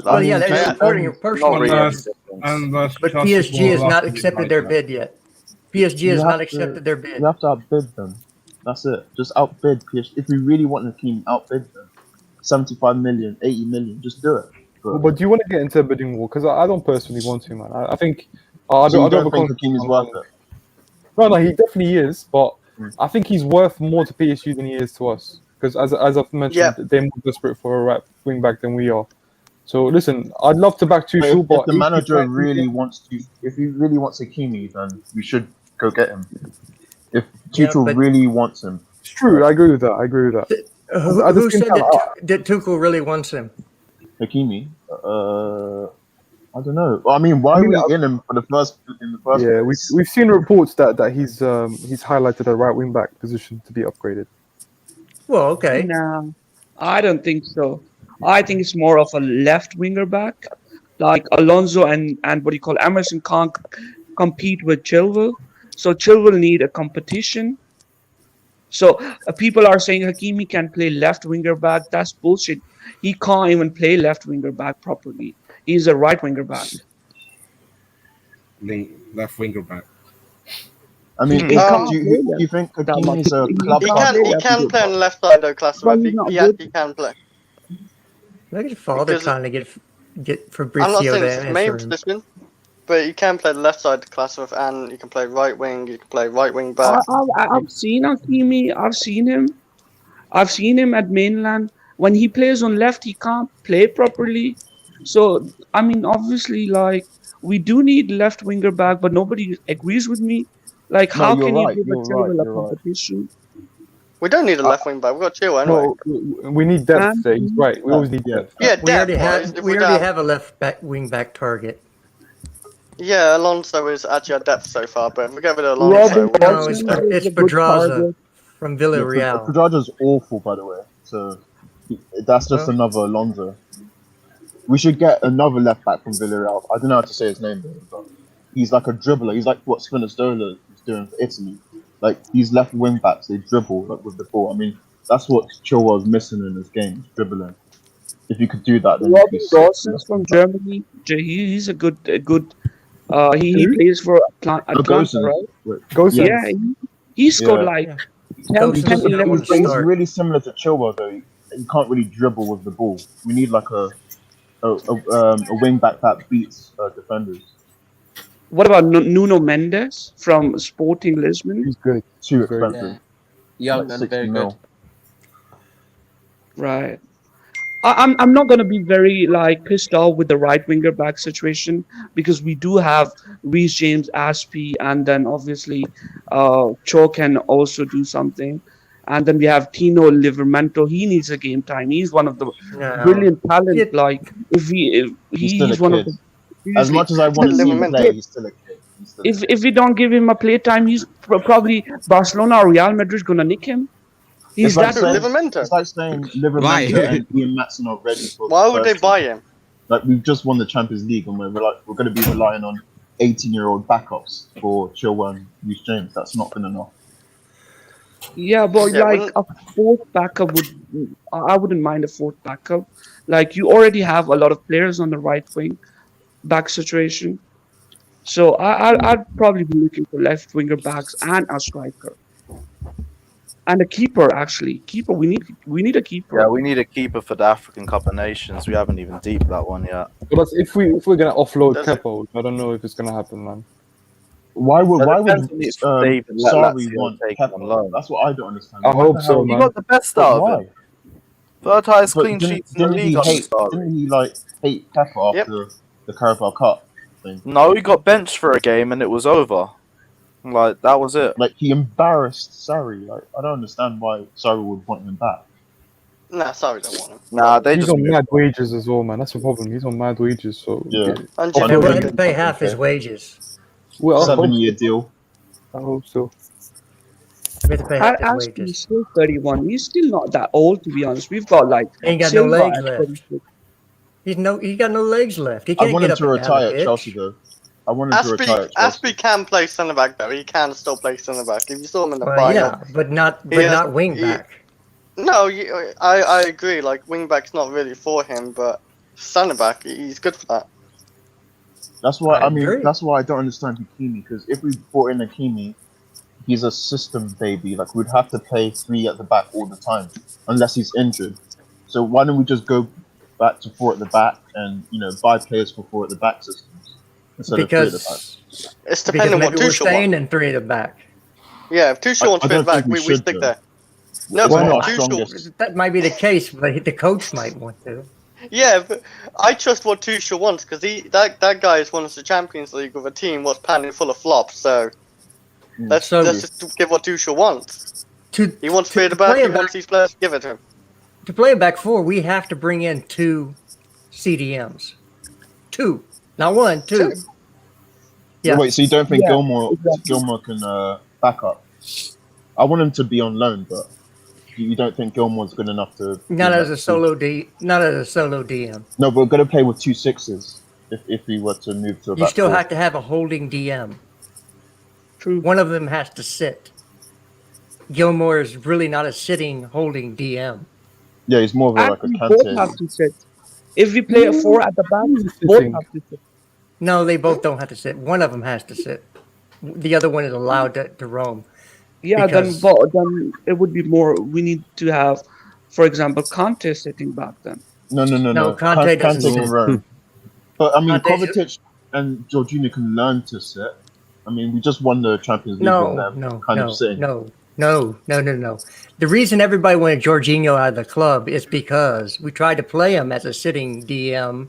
Well, yeah, they're supporting your personal not really any preference. difference. But PSG has not accepted their bid yet. PSG has not accepted their bid. You have to outbid them. That's it. Just outbid PSG. If we really want the team, outbid them. 75 million, 80 million, just do it. But do you want to get into a bidding war? Because I don't personally want to, man. I think I So you don't don't think Hakimi's worth it? No, he definitely is, but I think he's worth more to PSG than he is to us. Because as I've mentioned, they're more desperate for a right wing back than we are. So listen, I'd love to back Tuchel, but If the manager really wants to, if he really wants Hakimi, then we should go get him. If Tuchel really wants him, it's true. I agree with that. Who said that Tuchel really wants him? Hakimi, I don't know. I mean, why are we in him in the first Yeah, place? we've seen reports that he's highlighted a right wing back position to be upgraded. Well, okay. No, I don't think so. I think it's more of a left winger back, like Alonso and what do you call Emerson can't compete with Chilwell, so Chilwell need a competition. So people are saying Hakimi can play left winger back. That's bullshit. He can't even play left winger back properly. He's a right winger back. Left winger back. I mean, do you think Hakimi's a club? He can play on the left side though, class. I think he can play. Look at your father trying to get Fabrizio I'm not saying to it's his main answer him. position, but you can play the left side of the class with, and you can play right wing. You can play right wing back. I've seen Hakimi. I've seen him at mainland. When he plays on left, he can't play properly. So I mean, obviously, like we do need left winger back, but nobody agrees with me. Like, how can you give a Chilwell a competition? We don't need a left wing back. We've got Chilwell anyway. No, we need depth there. He's right. We always need depth. Yeah, We already depth-wise, we already have a left back wing back target. Yeah, Alonso is actually our depth so far, but if we get rid of Alonso, No, it's Pedraza from Villarreal. Pedraza's awful, by the way. So that's just another Alonso. We should get another left back from Villarreal. I don't know how to say his name, but he's like a dribbler. He's like what Spinazzola is doing for Italy. Like these left wing backs, they dribble like with the ball. I mean, that's what Chilwell's missing in his game, dribbling. If you could do that, then Robin Gosens from Germany. He's a good. He plays for Atlanta, right? Gosens. Yeah, he scored like 10, 11 He's really similar to Chilwell, though. He can't really dribble with the ball. We need like a wing back that beats defenders. What about Nuno Mendes from Sporting Lisbon? He's good. Too expensive. Young and very good. Right. I'm not going to be very pissed off with the right winger back situation because we do have Reece James, Aspie, and then obviously Cho can also do something. And then we have Tino Livramento. He needs a game time. He's one of the brilliant talent. He's one of the. As much as I want to see him play, he's still a kid. If we don't give him a play time, he's probably Barcelona or Real Madrid gonna nick him. He's it's like that saying, Livramento. It's like saying Livramento and Ian Matson are ready for. Why would they buy him? Like we've just won the Champions League and we're going to be relying on 18-year-old backups for Chilwell and Reece James. That's not good enough. Yeah, but a fourth backup I wouldn't mind a fourth backup. Like you already have a lot of players on the right wing back situation. So I'd probably be looking for left winger backs and a striker. And a keeper, actually. We need a keeper. Yeah, we need a keeper for the African Cup of Nations. We haven't even deeped that one yet. But if we're gonna offload Kepo, I don't know if it's gonna happen, man. Why would Sarri want Kepo? That's what I don't understand. I hope so, man. He got the best out of it. Third highest clean sheets in the league. Didn't he hate Kepo after the Carabao Cup thing? No, he got benched for a game and it was over. Like that was it. Like he embarrassed Sarri. Like I don't understand why Sarri would want him back. Nah, Sarri don't want him. Nah, he's on mad wages as well, man. That's the problem. He's on mad wages, so yeah. And they had to pay half his wages. Well, 7-year deal. I hope so. He's still 31. He's still not that old, to be honest. We've got ain't got no legs left. He got no legs left. He can't I want get him up to and down retire the at Chelsea pitch. though. I want him to retire at Chelsea. Aspie can play centre back though. He can still play centre back. If you saw him in the final, Yeah, but not wing back. No, I agree. Like wing back's not really for him, but centre back, he's good for that. That's why I I mean agree. that's why I don't understand Hakimi, because if we brought in Hakimi, he's a system baby. Like we'd have to play 3 at the back all the time, unless he's injured. So why don't we just go back to 4 at the back and buy players for 4 at the back systems instead of 3 at the back? It's Because depending on what maybe we're Tuchel staying wants. in 3 at the back. Yeah, if Tuchel wants I 3 at don't the back, think we we should, stick though. there. No, We're but not Tuchel. strongest. That might be the case, but the coach might want to. Yeah, but I trust what Tuchel wants because that guy has won us the Champions League with a team what's panning full of flops. So let's just give what Tuchel wants. He wants 3 at the back. He wants these players to give it to him. To play a back 4, we have to bring in 2 CDMs. 2, not 1, 2. Yeah. Wait, so you don't think Yeah, Gilmore exactly. Gilmore can back up? I want him to be on loan, but you don't think Gilmore's good enough to? Not as a solo DM. No, but we're gonna play with 2 6s if we were to move to a You back still 4. have to have a holding DM. True. One of them has to sit. Gilmore is really not a sitting holding DM. Yeah, he's more of like a Actually, both Kante. have to sit. If we play a 4 at the back, both have to sit. No, they both don't have to sit. One of them has to sit. The other one is allowed to roam. Yeah, Because- then it would be more. We need to have, for example, Kante sitting back then. No. No, Kante doesn't Kante can sit. roam. But I mean, Kante- Kovacic and Jorginho can learn to sit. I mean, we just won the Champions League with them of sitting. No. The reason everybody wanted Jorginho out of the club is because we tried to play him as a sitting DM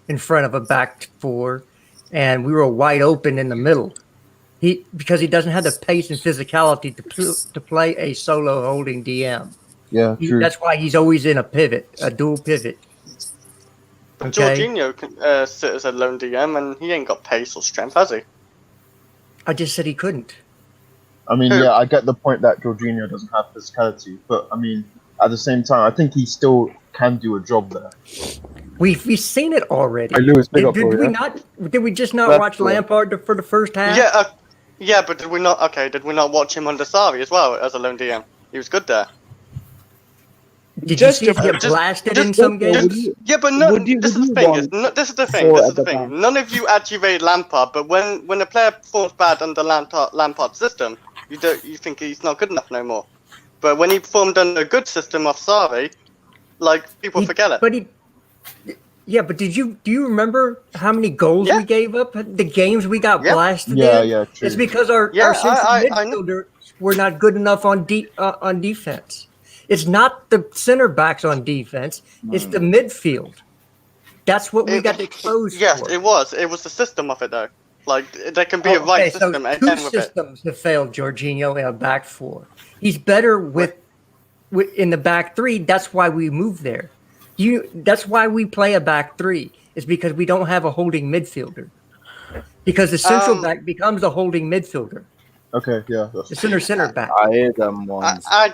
in front of a back 4, and we were wide open in the middle. Because he doesn't have the pace and physicality to play a solo holding DM. Yeah, true. That's why he's always in a dual pivot. But Okay. Jorginho can sit as a lone DM, and he ain't got pace or strength, has he? I just said he couldn't. I mean, yeah, I get the point that Jorginho doesn't have physicality, but I mean, at the same time, I think he still can do a job there. We've seen it already. Hey, Lewis, big up Did for we you. not? Did we just not That's watch cool. Lampard for the first half? Yeah, but did we not? Okay, did we not watch him under Sarri as well as a lone DM? He was good there. Did you see him get blasted in some games? Yeah, but no. This is the thing. This is the thing. None of you actually rate Lampard, but when a player performs bad under Lampard's system, you think he's not good enough no more. But when he performed under a good system of Sarri, like people forget it. But do you remember how many goals we gave up? The games we got blasted Yeah, in? yeah, true. It's because our central midfielders were not good enough on defense. It's not the center backs on defense. It's the midfield. That's what we got exposed Yes, for. it was. It was the system of it though. Like there can be a right system so and two end with it. systems have failed Jorginho in a back 4. He's better with in the back 3. That's why we move there. That's why we play a back 3. Is because we don't have a holding midfielder. Because the central back becomes a holding midfielder. Okay, yeah. The center back. I hear them ones. I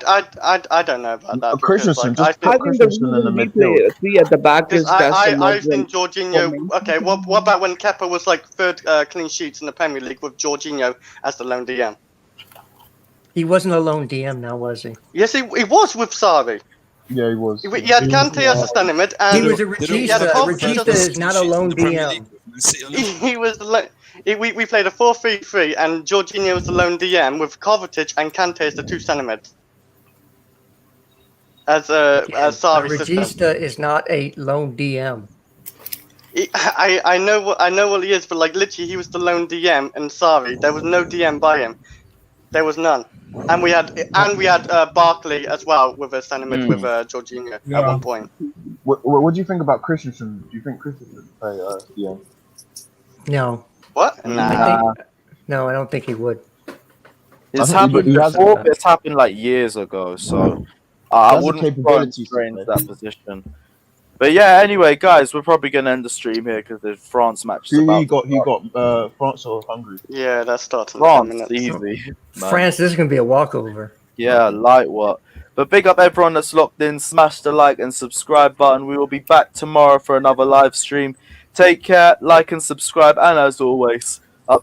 don't know about that. Christensen, because, just put Christensen in the midfield. 3 at the back is I think Jorginho. Okay, what about when Kepa was like 3rd clean sheets in the Premier League with Jorginho as the lone DM? He wasn't a lone DM now, was he? He was with Sarri. Yeah, he was. He had Kante as a centre mid, and He was a Regista. Regista is not a lone DM. He was. We played a 4-3-3, and Jorginho was the lone DM with Kovacic and Kante as the 2 centre mids. As Sarri's system. Regista is not a lone DM. I know what he is, but like literally, he was the lone DM in Sarri. There was no DM by him. There was none, and we had Barkley as well with a centre mid with Jorginho at one point. What do you think about Christensen? Do you think Christensen should play DM? No. What? No, I don't think he would. It's happened before, but it's happened like years ago, so I wouldn't try and strain that position. But yeah, anyway, guys, we're probably gonna end the stream here because the France match is Who about. you got France or Hungary? Yeah, that's starting. France, easy. France, this is gonna be a walkover. Yeah, like what? But big up everyone that's locked in. Smash the like and subscribe button. We will be back tomorrow for another live stream. Take care, like and subscribe, and as always,